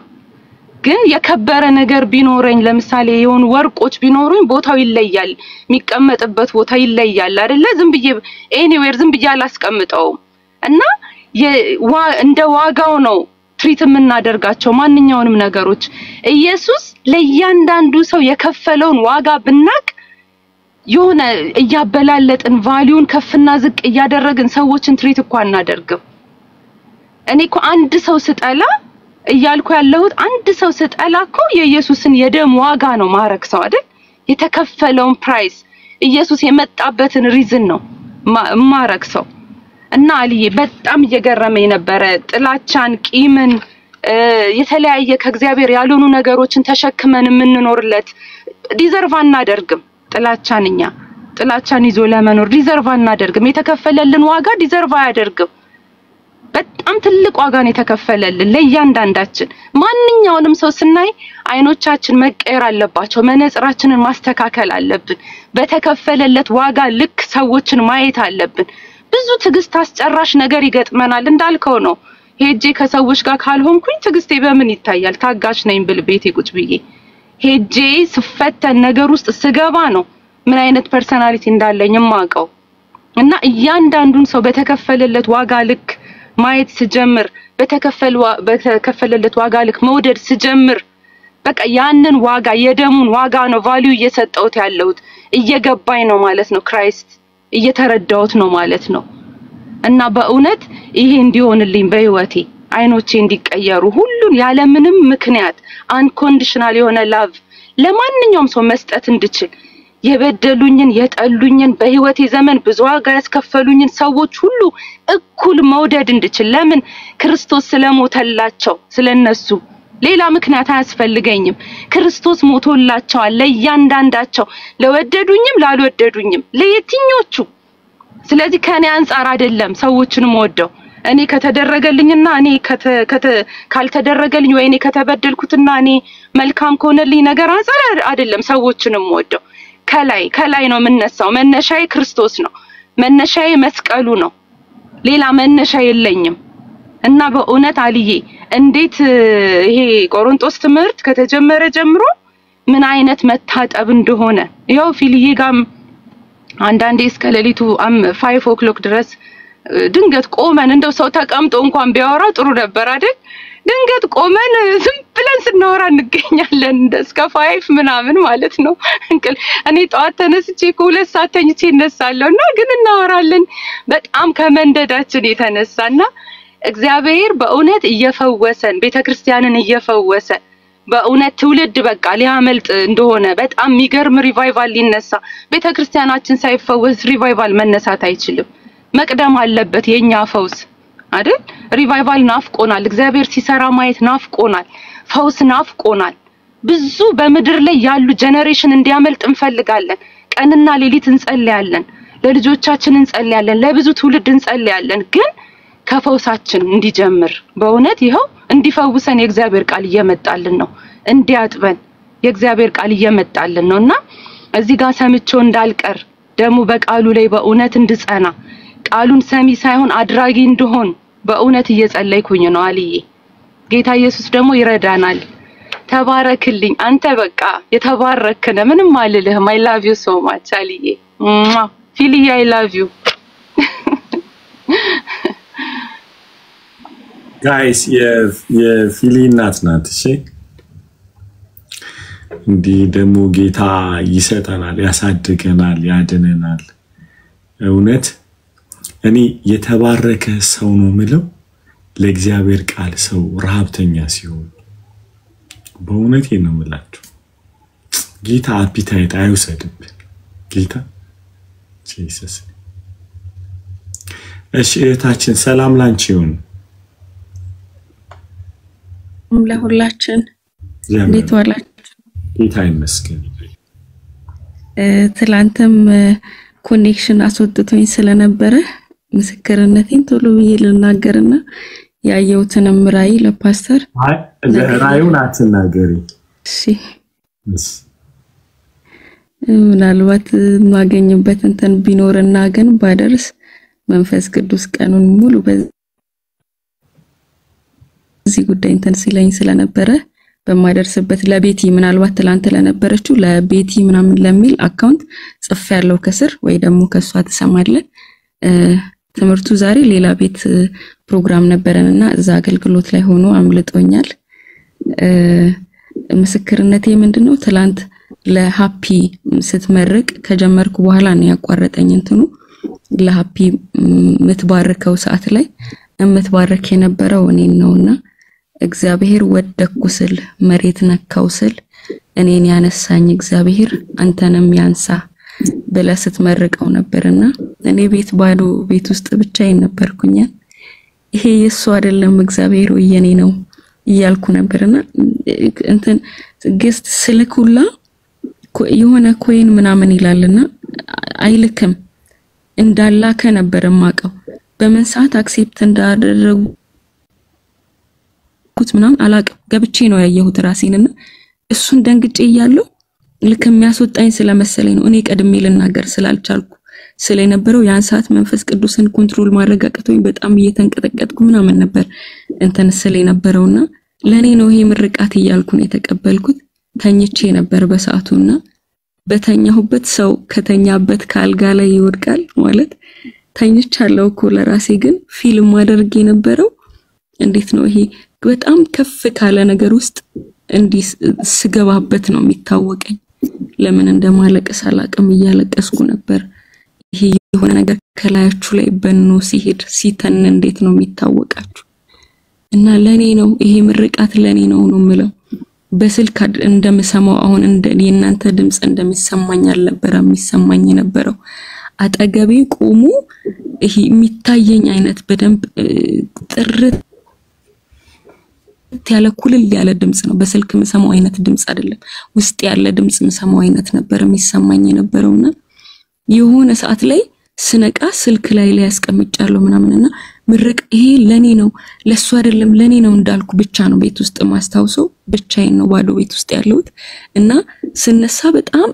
ግን የከበረ ነገር ቢኖረኝ ለምሳሌ የሆኑ ወርቆች ቢኖሩኝ ቦታው ይለያል የሚቀመጥበት ቦታ ይለያል አይደለ ዝም ብዬ ኤኒዌር ዝም ብዬ አላስቀምጠው እና እንደ ዋጋው ነው ትሪት የምናደርጋቸው ማንኛውንም ነገሮች ኢየሱስ ለእያንዳንዱ ሰው የከፈለውን ዋጋ ብናቅ የሆነ እያበላለጥን ቫልዩን ከፍና ዝቅ እያደረግን ሰዎችን ትሪት እኮ አናደርግም እኔ እኮ አንድ ሰው ስጠላ እያልኩ ያለሁት አንድ ሰው ስጠላኮ የኢየሱስን የደም ዋጋ ነው ማረክሰው አይደል የተከፈለውን ፕራይስ ኢየሱስ የመጣበትን ሪዝን ነው ማረክሰው እና አልዬ በጣም እየገረመኝ ነበር ጥላቻን ቂምን የተለያየ ከእግዚአብሔር ያልሆኑ ነገሮችን ተሸክመን የምንኖርለት ዲዘርቭ አናደርግም ጥላቻን ይዞ ለመኖር ዲዘርቭ አናደርግም የተከፈለልን ዋጋ ዲዘርቭ አያደርግም በጣም ትልቅ ዋጋ ነው የተከፈለልን ለእያንዳንዳችን ማንኛውንም ሰው ስናይ አይኖቻችን መቀየር አለባቸው መነጽራችንን ማስተካከል አለብን በተከፈለለት ዋጋ ልክ ሰዎችን ማየት አለብን ብዙ ትግስት አስጨራሽ ነገር ይገጥመናል እንዳልከው ነው ሄጄ ከሰዎች ጋር ካልሆንኩኝ ትግስቴ በምን ይታያል ታጋሽ ነኝ ብል ቤቴ ቁጭ ብዬ ሄጄ ስፈተን ነገር ውስጥ ስገባ ነው ምን አይነት ፐርሰናሊቲ እንዳለኝ ማቀው እና እያንዳንዱን ሰው በተከፈለለት ዋጋ ልክ ማየት ስጀምር በተከፈለለት ዋጋ ልክ መውደድ ስጀምር በቃ ያንን ዋጋ የደሙን ዋጋ ነው ቫልዩ እየሰጠውት ያለውት እየገባኝ ነው ማለት ነው ክራይስት እየተረዳውት ነው ማለት ነው እና በእውነት ይሄ እንዲሆንልኝ በህይወቴ አይኖቼ እንዲቀየሩ ሁሉን ያለ ምንም ምክንያት አንኮንዲሽናል የሆነ ላቭ ለማንኛውም ሰው መስጠት እንድችል የበደሉኝን የጠሉኝን በህይወቴ ዘመን ብዙ ዋጋ ያስከፈሉኝን ሰዎች ሁሉ እኩል መውደድ እንድችል ለምን ክርስቶስ ስለሞተላቸው ስለነሱ ሌላ ምክንያት አያስፈልገኝም ክርስቶስ ሞቶላቸዋል ለእያንዳንዳቸው ለወደዱኝም ላልወደዱኝም ለየትኞቹ ስለዚህ ከኔ አንፃር አይደለም ሰዎችንም ወደው እኔ ከተደረገልኝና እኔ ካልተደረገልኝ ወይ እኔ ከተበደልኩትና እኔ መልካም ከሆነልኝ ነገር አንፃር አይደለም ሰዎችንም ወደው ከላይ ነው የምነሳው መነሻዬ ክርስቶስ ነው መነሻዬ መስቀሉ ነው ሌላ መነሻ የለኝም እና በእውነት አልዬ እንዴት ይሄ ቆሮንቶስ ትምህርት ከተጀመረ ጀምሮ ምን አይነት መታጠብ እንደሆነ ይሄው ፊልዬ ጋም አንዳንዴ እስከ ሌሊቱ 5 o'clock ድረስ ድንገት ቆመን እንደው ሰው ተቀምጦ እንኳን ቢያወራ ጥሩ ነበር አይደል ድንገት ቆመን ዝም ብለን ስናወራ እንገኛለን እስከ 5 ምናምን ማለት ነው እኔ ጧት ተነስቼ ከ2 ሰዓት ተኝቼ እነሳለሁና ግን እናወራለን በጣም ከመንደዳችን የተነሳና እግዚአብሔር በእውነት እየፈወሰን ቤተክርስቲያንን እየፈወሰ በእውነት ትውልድ በቃ ሊያመልጥ እንደሆነ በጣም የሚገርም ሪቫይቫል ሊነሳ ቤተክርስቲያናችን ሳይፈወስ ሪቫይቫል መነሳት አይችልም መቅደም አለበት የኛ ፈውስ አይደል ሪቫይቫል ናፍቆናል እግዚአብሔር ሲሰራ ማየት ናፍቆናል ፈውስ ናፍቆናል ብዙ በመድር ላይ ያሉ ጄነሬሽን እንዲያመልጥ እንፈልጋለን ቀንና ሌሊት እንጸልያለን ለልጆቻችን እንጸልያለን ለብዙ ትውልድ እንጸልያለን ግን ከፈውሳችን እንዲጀምር በእውነት ይሄው እንዲፈውሰን የእግዚአብሔር ቃል እየመጣልን ነው እንዲያጥበን የእግዚአብሔር ቃል እየመጣልን ነውና እዚህ ጋር ሰምቼው እንዳልቀር ደሙ በቃሉ ላይ በእውነት እንድጸና ቃሉን ሰሚ ሳይሆን አድራጊ እንደሆን በእውነት እየጸለይኩኝ ነው አልዬ ጌታ ኢየሱስ ደግሞ ይረዳናል ተባረክልኝ አንተ በቃ የተባረከነ ምንም አልልህም I love you so much አልዬ ፊልዬ I love you ጋይስ የፊሊ እናት ናት እሺ እንዲህ ደግሞ ጌታ ይሰጠናል፣ ያሳድገናል፣ ያድነናል። እውነት እኔ የተባረከ ሰው ነው ምለው ለእግዚአብሔር ቃል ሰው ረሃብተኛ ሲሆን በእውነት ነው የምላችሁ። ጌታ አፒታይት አይውሰድብን ጌታ ጂሰስ። እሺ እህታችን ሰላም ላንቺ ይሁን። ለሁላችን እንዴት ዋላችሁ? ጌታ ይመስገን። ትላንትም ኮኔክሽን አስወጥቶኝ ስለነበረ ምስክርነቴን ቶሎ ብዬ ልናገርና ያየሁትንም ራእይ ለፓስተር ራእዩን አትናገሪ እሺ። ምናልባት ማገኝበት እንትን ቢኖርና ግን ባደርስ መንፈስ ቅዱስ ቀኑን ሙሉ በዚህ ጉዳይ እንትን ሲለኝ ስለነበረ በማደርስበት ለቤቲ ምናልባት ትላንት ለነበረችው ለቤቲ ምናምን ለሚል አካውንት ጽፍ ያለው ከስር ወይ ደግሞ ከሷ ተሰማለ። ትምርቱ ዛሬ ሌላ ቤት ፕሮግራም ነበረንና እዛ አገልግሎት ላይ ሆኖ አምልጦኛል። ምስክርነቴ ምንድነው? ትላንት ለሃፒ ስትመርቅ ከጀመርኩ በኋላ ነው ያቋረጠኝ እንትኑ። ለሃፒ ምትባርከው ሰዓት ላይ እምትባረክ የነበረው እኔን ነውና እግዚአብሔር ወደኩ ስል መሬት ነካው ስል እኔን ያነሳኝ እግዚአብሔር አንተንም ያንሳ ብለ ስትመርቀው ነበርና እኔ ቤት ባዶ ቤት ውስጥ ብቻዬን ነበርኩኝ። ይሄ የሱ አይደለም እግዚአብሔር ወየኔ ነው እያልኩ ነበርና እንትን ግስት ስልኩላ የሆነ ኮይን ምናምን ይላልና አይልክም እንዳላከ ነበር ማቀው። በምን ሰዓት አክሴፕት እንዳደረጉት ምናምን አላቀም። ገብቼ ነው ያየሁት ራሴንና እሱን ደንግጬ ይያለው ልክ የሚያስወጣኝ ስለመሰለኝ ነው። እኔ ቀድሜ ልናገር ስላልቻልኩ ስለነበረው ያን ሰዓት መንፈስ ቅዱስን ኮንትሮል ማድረግ አቅቶኝ በጣም እየተንቀጠቀጥኩ ምናምን ነበር እንትን ስለነበረውና ለኔ ነው ይሄ ምርቃት ይያልኩ ነው የተቀበልኩት። ተኝቼ ነበር በሰዓቱና በተኛሁበት ሰው ከተኛበት ካልጋ ላይ ይወድቃል ማለት ተኝቻለሁ እኮ ለራሴ ግን ፊልም ማድረግ የነበረው እንዴት ነው ይሄ በጣም ከፍ ካለ ነገር ውስጥ እንዲ ስገባበት ነው የሚታወቀኝ። ለምን እንደማለቀስ አላቅም እያለቀስኩ ነበር። ይሄ የሆነ ነገር ከላያችሁ ላይ በኖ ሲሄድ ሲተን እንዴት ነው የሚታወቃችሁ? እና ለኔ ነው ይሄ ምርቃት ለኔ ነው ምለው። በስልክ እንደምሰማው አሁን የእናንተ ድምጽ እንደሚሰማኝ አልነበረ የሚሰማኝ የነበረው። አጠገቤ ቆሞ ይሄ የሚታየኝ አይነት በደንብ ጥርት ያለ ኩልል ያለ ድምጽ ነው። በስልክ የምሰማው አይነት ድምጽ አይደለም። ውስጥ ያለ ድምጽ የምሰማው አይነት ነበር የሚሰማኝ የነበረውና የሆነ ሰዓት ላይ ስነቃ ስልክ ላይ ያስቀምጫለሁ ምናምንና ምርቅ ይሄ ለኔ ነው ለሱ አይደለም ለኔ ነው እንዳልኩ ብቻ ነው ቤት ውስጥ ማስታውሰው። ብቻዬን ነው ባዶ ቤት ውስጥ ያለሁት እና ስነሳ በጣም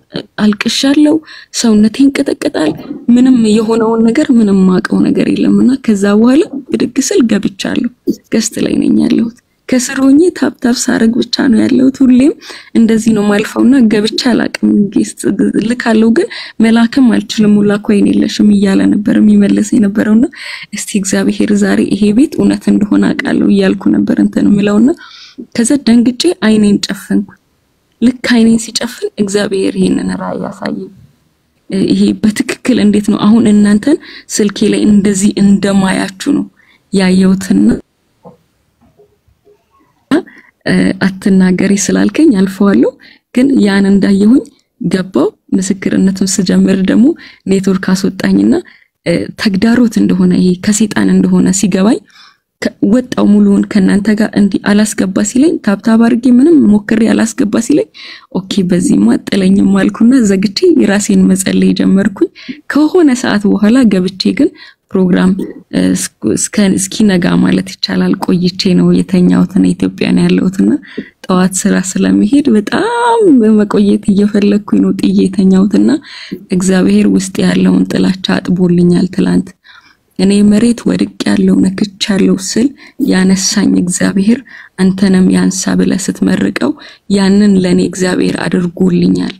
አልቅሻለሁ። ሰውነቴን ቀጠቀጣል። ምንም የሆነውን ነገር ምንም ማቀው ነገር የለምና ከዛ በኋላ ብድግ ስል ገብቻለሁ። ገስት ላይ ነኝ ያለሁት። ከስሮኝ ታፕታፕ ሳረግ ብቻ ነው ያለሁት። ሁሌም እንደዚህ ነው ማልፈውና ገብቻ አላቅም። ጌስት ልካለው ግን መላክም አልችልም ሁላ ኮይን የለሽም እያለ ነበር የሚመለስ የነበረውና እስቲ እግዚአብሔር ዛሬ ይሄ ቤት እውነት እንደሆነ አቃለው እያልኩ ነበር እንትን ምለውና ከዛ ደንግጬ አይኔን ጨፈንኩ። ልክ አይኔን ሲጨፍን እግዚአብሔር ይሄንን ራእይ ያሳየኝ። ይሄ በትክክል እንዴት ነው አሁን እናንተን ስልኬ ላይ እንደዚህ እንደማያችሁ ነው ያየሁትና አትናገሪ ስላልከኝ አልፈዋለሁ። ግን ያን እንዳየሁኝ ገባው። ምስክርነቱን ስጀምር ደግሞ ኔትወርክ አስወጣኝና ተግዳሮት እንደሆነ ይሄ ከሰይጣን እንደሆነ ሲገባኝ ወጣው ሙሉውን ከናንተ ጋር እንዲ አላስገባ ሲለኝ ታብታብ አርጌ ምንም ሞክሬ አላስገባ ሲለኝ ኦኬ በዚህማ ጥለኝም አልኩና ዘግቼ የራሴን መጸለይ ጀመርኩኝ። ከሆነ ሰዓት በኋላ ገብቼ ግን ፕሮግራም እስኪነጋ ማለት ይቻላል ቆይቼ ነው የተኛሁትና ኢትዮጵያ ነው ያለሁትና ጠዋት ስራ ስለሚሄድ በጣም መቆየት እየፈለኩኝ ነው ጥዬ የተኛሁትና እግዚአብሔር ውስጥ ያለውን ጥላቻ አጥቦልኛል። ትላንት እኔ መሬት ወድቅ ያለው ነክቻለሁ ስል ያነሳኝ እግዚአብሔር አንተንም ያንሳ ብለ ስትመርቀው ያንን ለኔ እግዚአብሔር አድርጎልኛል።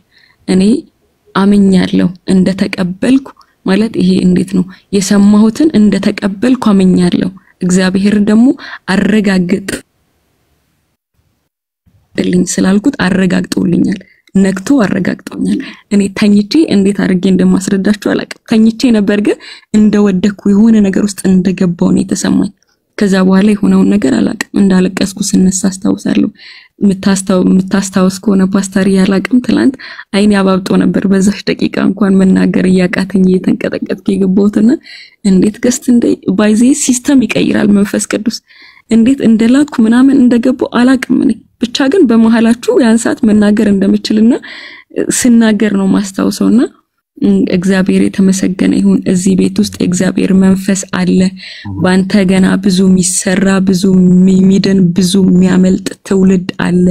እኔ አምኛለሁ እንደተቀበልኩ ማለት ይሄ እንዴት ነው የሰማሁትን እንደተቀበልኩ አምኛለሁ። እግዚአብሔር ደግሞ አረጋግጥ ልኝ ስላልኩት አረጋግጦልኛል ነክቶ አረጋግጦኛል እኔ ተኝቼ እንዴት አድርጌ እንደማስረዳችሁ አላውቅም ተኝቼ ነበር ግን እንደወደኩ የሆነ ነገር ውስጥ እንደገባው ነው የተሰማኝ ከዛ በኋላ የሆነውን ነገር አላውቅም እንዳለቀስኩ ስነሳ አስታውሳለሁ ምታስታውስ ከሆነ ፓስተር ያላቅም ትላንት አይኔ አባብጦ ነበር በዛሽ ደቂቃ እንኳን መናገር ያቃተኝ የተንቀጠቀጥኩ የገባውትና እንዴት ገስት እንደ ባይዚ ሲስተም ይቀይራል መንፈስ ቅዱስ እንዴት እንደላኩ ምናምን እንደገባው አላቅም እኔ ብቻ ግን በመሐላችሁ ያን ሰዓት መናገር እንደምችልና ስናገር ነው ማስታውሰውና እግዚአብሔር የተመሰገነ ይሁን እዚህ ቤት ውስጥ እግዚአብሔር መንፈስ አለ ባንተ ገና ብዙ ሚሰራ ብዙ ሚድን ብዙ የሚያመልጥ ትውልድ አለ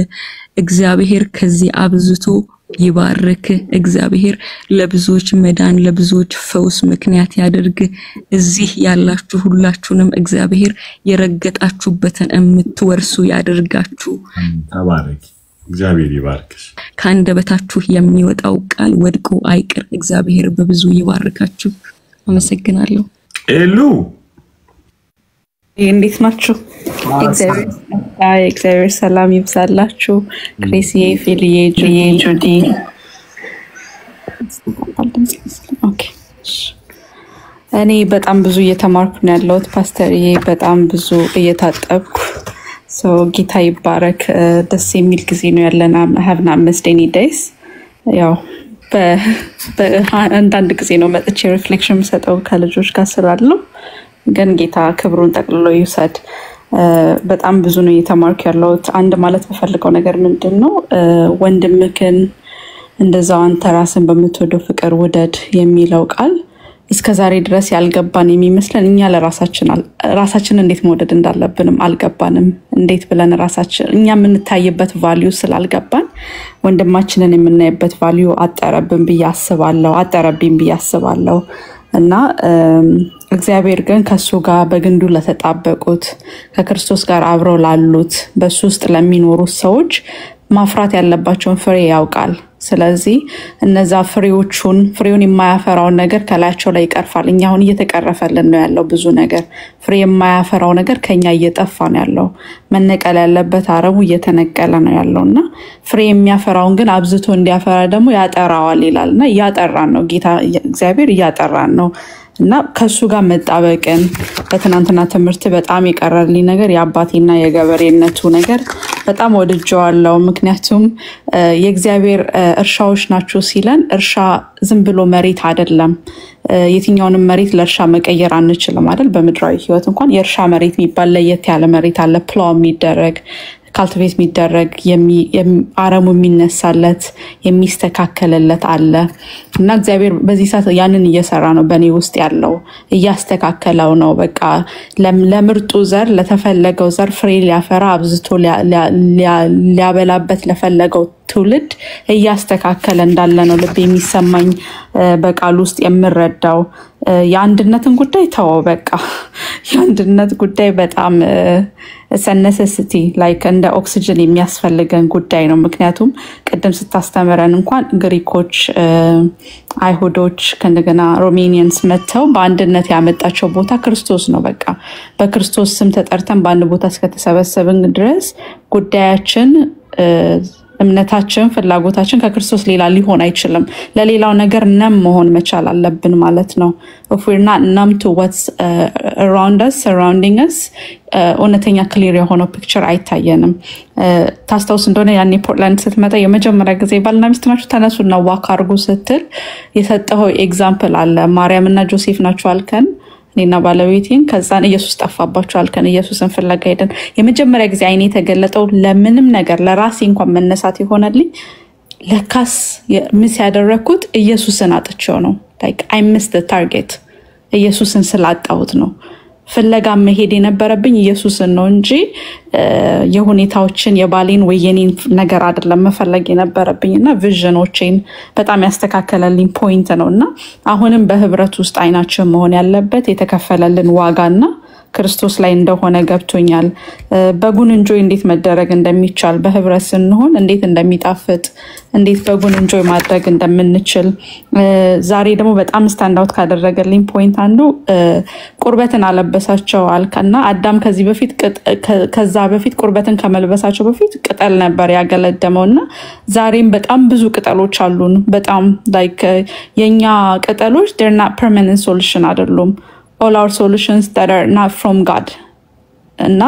እግዚአብሔር ከዚህ አብዝቶ ይባርክ እግዚአብሔር ለብዙዎች መዳን ለብዙዎች ፈውስ ምክንያት ያደርግ እዚህ ያላችሁ ሁላችሁንም እግዚአብሔር የረገጣችሁበትን እምትወርሱ ያደርጋችሁ ተባረክ እግዚአብሔር ይባርክሽ ካንደበታችሁ የሚወጣው ቃል ወድቆ አይቅር እግዚአብሔር በብዙ ይባርካችሁ አመሰግናለሁ ኤሉ እንዴት ናችሁ እግዚአብሔር ሰላም ይብዛላችሁ ክሪስዬ ፊልዬ ጁዲ ኦኬ እኔ በጣም ብዙ እየተማርኩ ነው ያለሁት ፓስተርዬ በጣም ብዙ እየታጠብኩ So ጌታ ይባረክ ደስ የሚል ጊዜ ነው ያለና have not missed any days ያው በአንዳንድ ጊዜ ነው መጥቼ ሪፍሌክሽን ሰጠው ከልጆች ጋር ስላለው ግን ጌታ ክብሩን ጠቅልሎ ይውሰድ በጣም ብዙ ነው እየተማርኩ ያለሁት አንድ ማለት በፈልገው ነገር ምንድነው ወንድምክን እንደዛው አንተ ራስን በምትወደው ፍቅር ውደድ የሚለው ቃል እስከዛሬ ድረስ ያልገባን የሚመስለን እኛ ለራሳችን እንዴት መውደድ እንዳለብንም አልገባንም እንዴት ብለን ራሳችን እኛ የምንታይበት ቫልዩ ስላልገባን ወንድማችንን የምናይበት ቫልዩ አጠረብን ብያስባለሁ እና እግዚአብሔር ግን ከሱ ጋር በግንዱ ለተጣበቁት ከክርስቶስ ጋር አብረው ላሉት በሱ ውስጥ ለሚኖሩ ሰዎች ማፍራት ያለባቸውን ፍሬ ያውቃል ስለዚህ እነዛ ፍሬውን የማያፈራው ነገር ከላያቸው ላይ ይቀርፋል እኛ አሁን እየተቀረፈልን ነው ያለው ብዙ ነገር ፍሬ የማያፈራው ነገር ከኛ እየጠፋ ነው ያለው መነቀል ያለበት አረሙ እየተነቀለ ነው ያለውና ፍሬ የሚያፈራውን ግን አብዝቶ እንዲያፈራ ደግሞ ያጠራዋል ይላልና ያጠራን ነው ጌታ እግዚአብሔር ያጠራን ነው እና ከሱ ጋር መጣበቅን በትናንትና ትምህርት በጣም ይቀርልኝ ነገር ያባቴና የገበሬነቱ ነገር በጣም ወድጀዋለሁ ምክንያቱም የእግዚአብሔር እርሻዎች ናቸው ሲለን እርሻ ዝም ብሎ መሬት አይደለም የትኛውንም መሬት ለእርሻ መቀየር አንችልም አይደል በመድራዊ ህይወት እንኳን የእርሻ መሬት የሚባል ለየት ያለ መሬት አለ ፕላው የሚደረግ ካልቲቬት የሚደረግ አረሙ የሚነሳለት የሚስተካከለለት አለ እና እግዚአብሔር በዚህ ሰዓት ያንን እየሰራ ነው በኔ ውስጥ ያለው እያስተካከለው ነው በቃ ለምርጡ ዘር ለተፈለገው ዘር ፍሬ ሊያፈራ አብዝቶ ሊያበላበት ለፈለገው ትውልድ እያስተካከለ እንዳለ ነው ልብ የሚሰማኝ በቃል ውስጥ የምረዳው የአንድነትን ጉዳይ ተወው በቃ የአንድነት ጉዳይ በጣም ሰነሰሲቲ ላይክ እንደ ኦክሲጅን የሚያስፈልገን ጉዳይ ነው ምክንያቱም ቀደም ስታስተምረን እንኳን ግሪኮች አይሁዶች ከነገና ሮማኒያንስ መተው በአንድነት ያመጣቸው ቦታ ክርስቶስ ነው በቃ በክርስቶስ ስም ተጠርተን በአንድ ቦታ እስከተሰበሰብን ድረስ ጉዳያችን እምነታችን ፍላጎታችን ከክርስቶስ ሌላ ሊሆን አይችልም ለሌላው ነገር ነም መሆን መቻል አለብን ማለት ነው if we're not numb to what's around us surrounding us ኦነተኛ ክሊር የሆነው ፒክቸር አይታየንም ታስታውስ እንደሆነ ያኔ ፖርትላንድ ስትመጣ የመጀመሪያ ጊዜ ባልና ሚስት ናችሁ ተነሱና ዋክ አርጉ ስትል የሰጠው ኤግዛምፕል አለ ማርያምና ጆሴፍ ናቸው አልከን እኔና ባለቤቴን ከዛን ኢየሱስ ጠፋባቸው አልከን ኢየሱስን ፍለጋ ሄደን የመጀመሪያ ጊዜ አይኔ ተገለጠው ለምንም ነገር ለራሴ እንኳን መነሳት ይሆነልኝ ለካስ ምስ ያደረኩት ኢየሱስን አጥቼው ነው like I missed the target ኢየሱስን ስላጣሁት ነው ፍለጋ መሄድ የነበረብኝ ኢየሱስን ነው እንጂ የሁኔታዎችን የባሌን ወየኔን ነገር አይደለም መፈለግ የነበረብኝና ቪዥኖቼን በጣም ያስተካከለልኝ ፖይንት ነውና አሁንም በህብረት ውስጥ አይናችን መሆን ያለበት የተከፈለልን ዋጋና ክርስቶስ ላይ እንደሆነ ገብቶኛል። በጉን እንጆይ እንዴት መደረግ እንደሚቻል በህብረት ስንሆን እንዴት እንደሚጣፍጥ እንዴት በጉን እንጆይ ማድረግ እንደምንችል ዛሬ ደግሞ በጣም ስታንድ አውት ካደረገልኝ ፖይንት አንዱ ቁርበትን አለበሳቸው አልከና አዳም ከዛ በፊት ቁርበትን ከመልበሳቸው በፊት ቅጠል ነበር ያገለደመውና ዛሬም በጣም ብዙ ቅጠሎች አሉን። በጣም ላይክ የኛ ቅጠሎች they're not permanent solution አይደሉም። all our solutions that are not from God እና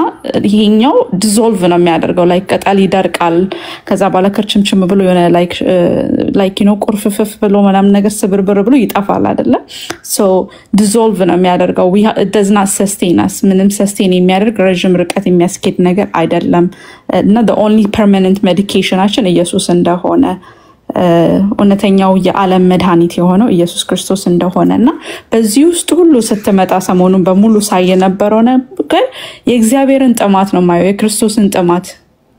ይሄኛው ዲዞልቭ ነው የሚያደርገው ላይክ ቅጠል ይደርቃል ከዛ በኋላ ከርችምችም ብሎ የሆነ ላይክ ቁርፍፍፍ ብሎ ምናምን ነገር ስብርብር ብሎ ይጠፋል አይደለ? so ዲዞልቭ ነው የሚያደርገው it does not sustain us ምንም sustain የሚያደርግ ረጅም ርቀት የሚያስኬድ ነገር አይደለም እና the only permanent medicationአችን ኢየሱስ እንደሆነ እውነተኛው የዓለም መድኃኒት የሆነው ኢየሱስ ክርስቶስ እንደሆነና በዚህ ውስጥ ሁሉ ስትመጣ ሰሞኑን በሙሉ ሳይነበረው ነበር የእግዚአብሔርን ጥማት ነው ማየው የክርስቶስን ጥማት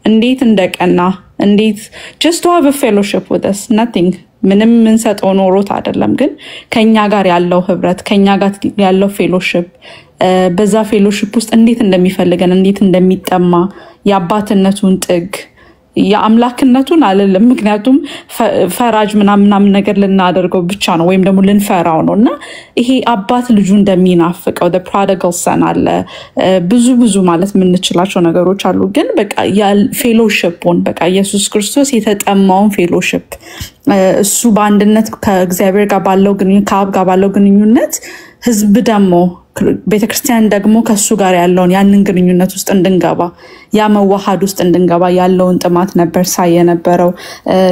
እንዴት እንደቀና እንዴት just to have a fellowship with us nothing ምንም እንሰጠው ኖሮት አይደለም ግን ከኛ ጋር ያለው ህብረት ከኛ ጋር ያለው ፌሎሺፕ በዛ ፌሎሺፕ ውስጥ እንዴት እንደሚፈልገን እንዴት እንደሚጠማ የአባትነቱን ጥግ የአምላክነቱን አይደለም ምክንያቱም ፈራጅ ምናምን ነገር ልናደርገው ብቻ ነው ወይም ደግሞ ልንፈራው ነውና ይሄ አባት ልጁ እንደሚናፍቀው the prodigal son አለ ብዙ ማለት ምንችላቸው ነገሮች አሉ ግን በቃ ፌሎሺፑን በቃ ኢየሱስ ክርስቶስ የተጠማውን ፌሎሺፕ እሱ በአንድነት ከእግዚአብሔር ጋር ባለው ከአብ ጋር ባለው ግንኙነት ህዝብ ደግሞ ቤተክርስቲያን ደግሞ ከሱ ጋር ያለውን ያንን ግንኙነት ውስጥ እንድንገባ ያ መዋሃድ ውስጥ እንድንገባ ያለውን ጥማት ነበር ሳይነበረው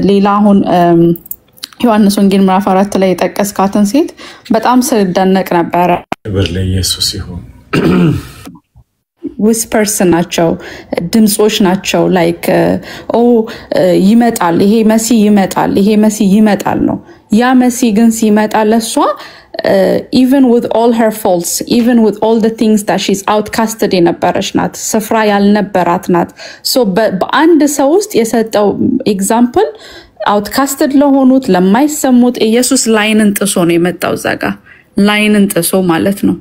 ሌላ አሁን ዮሐንስ ወንጌል ምዕራፍ 4 ላይ የጠቀስካትን ሴት በጣም ስደነቅ ነበር ክብር ለኢየሱስ ይሁን whispers ናቸው ድምጾች ናቸው ላይክ ይመጣል ይሄ መሲ ይመጣል ነው ያ መሲ ግን ሲመጣ ለሷ even with all her faults even with all the things that she's outcasted የነበረች ናት ስፍራ ያልነበራት ናት so በአንድ ሰው ውስጥ የሰጠው ኤግዛምፕል outcasted ለሆኑት ለማይሰሙት ኢየሱስ ላይንን ጥሶ ነው የመጣው ዛጋ ላይንን ጥሶ ማለት ነው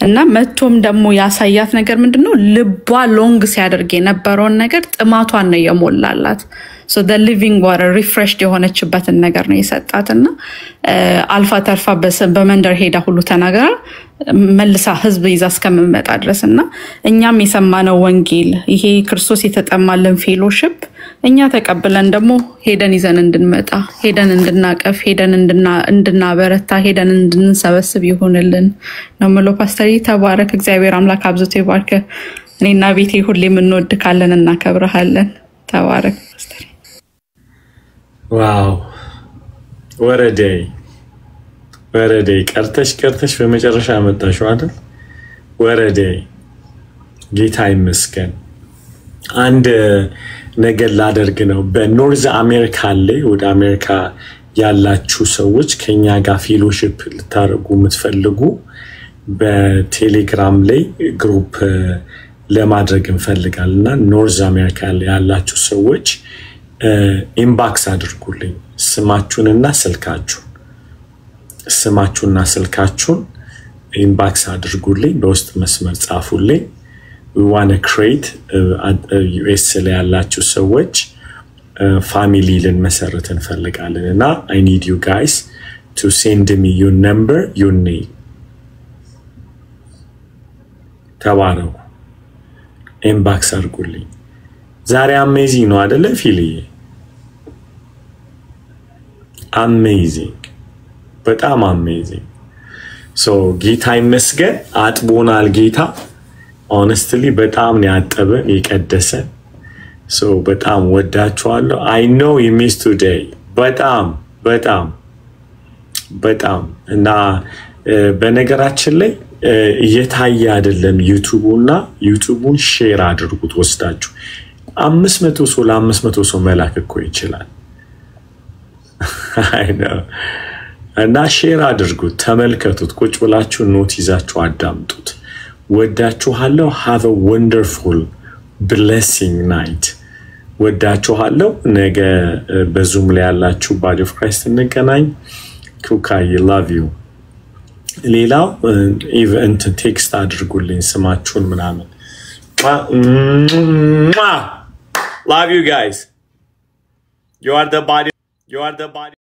እና መቶም ደግሞ ያሳያት ነገር ምንድነው ልቧ ሎንግ ሲያደርግ የነበረውን ነገር ጥማቷን ነው የሞላላት so the living water refreshed የሆነችበትን ነገር ነው የሰጣትና አልፋ ተርፋ በመንደር ሄዳ ሁሉ ተናገራ መልሳ ህዝብ ይዛ እስከመመጣ ድረስና እኛም የሰማነው ወንጌል ይሄ ክርስቶስ የተጠማልን ፌሎሺፕ እኛ ተቀበለን ደግሞ ሄደን ይዘን እንድንመጣ ሄደን እንድናቀፍ ሄደን እንድናበረታ ሄደን እንድንሰበስብ ይሁንልን ነው ማለት ፓስተር ተባረክ እግዚአብሔር አምላክ አብዝቶ ይባርክ እኔና ቤቴ ሁሌም እንወድካለን እናከብረሃለን ተባረክ ፓስተር ዋው ወረደይ ቀርተሽ በመጨረሻ መጣሽው አይደል ወረደይ ጌታ ይመስገን አንድ ነገር ላደርግ ነው በኖርዝ አሜሪካ ላይ ወደ አሜሪካ ያላችሁ ሰዎች ከኛ ጋር ፌሎሺፕ ልታረጉ የምትፈልጉ በቴሌግራም ላይ ግሩፕ ለማድረግ እንፈልጋለንና ኖርዝ አሜሪካ ላይ ያላችሁ ሰዎች ኢንባክስ አድርጉልኝ ስማችሁንና ስልካችሁን ኢንባክስ አድርጉልኝ በውስጥ መስመር ጻፉልኝ we want to create US ላይ ያላችሁ ሰዎች family ልንመሰርት እንፈልጋለንና I need you guys to send me your number your name ተባረኩ ኢንባክስ አድርጉልኝ ዛሬ አሜዚንግ ነው አይደለ ፊልዬ amazing በጣም amazing so ጌታ ይመስገን አጥቦናል ጌታ honestly በጣም ነው ያጠበን የቀደሰን so በጣም ወዳችኋለሁ I know you missed today በጣም እና በነገራችን ላይ እየታየ አይደለም ዩቲዩቡን ሼር አድርጉት ወስዳችሁ 500 ሰው ለ500 ሰው መላክ እኮ ይችላል I know እና ሼር አድርጉት ተመልከቱት ቁጭ ብላችሁ ኖት ይዛችሁ አዳምጡት ወዳችኋለሁ have a wonderful blessing night ወዳችኋለሁ ነገ በዙም ላይ ያላችሁ body of Christ እንገናኝ ኩካይ love you ሌላው ኢቨንት ቴክስት አድርጉልኝ ስማችሁን ምናምን love you guys you are the body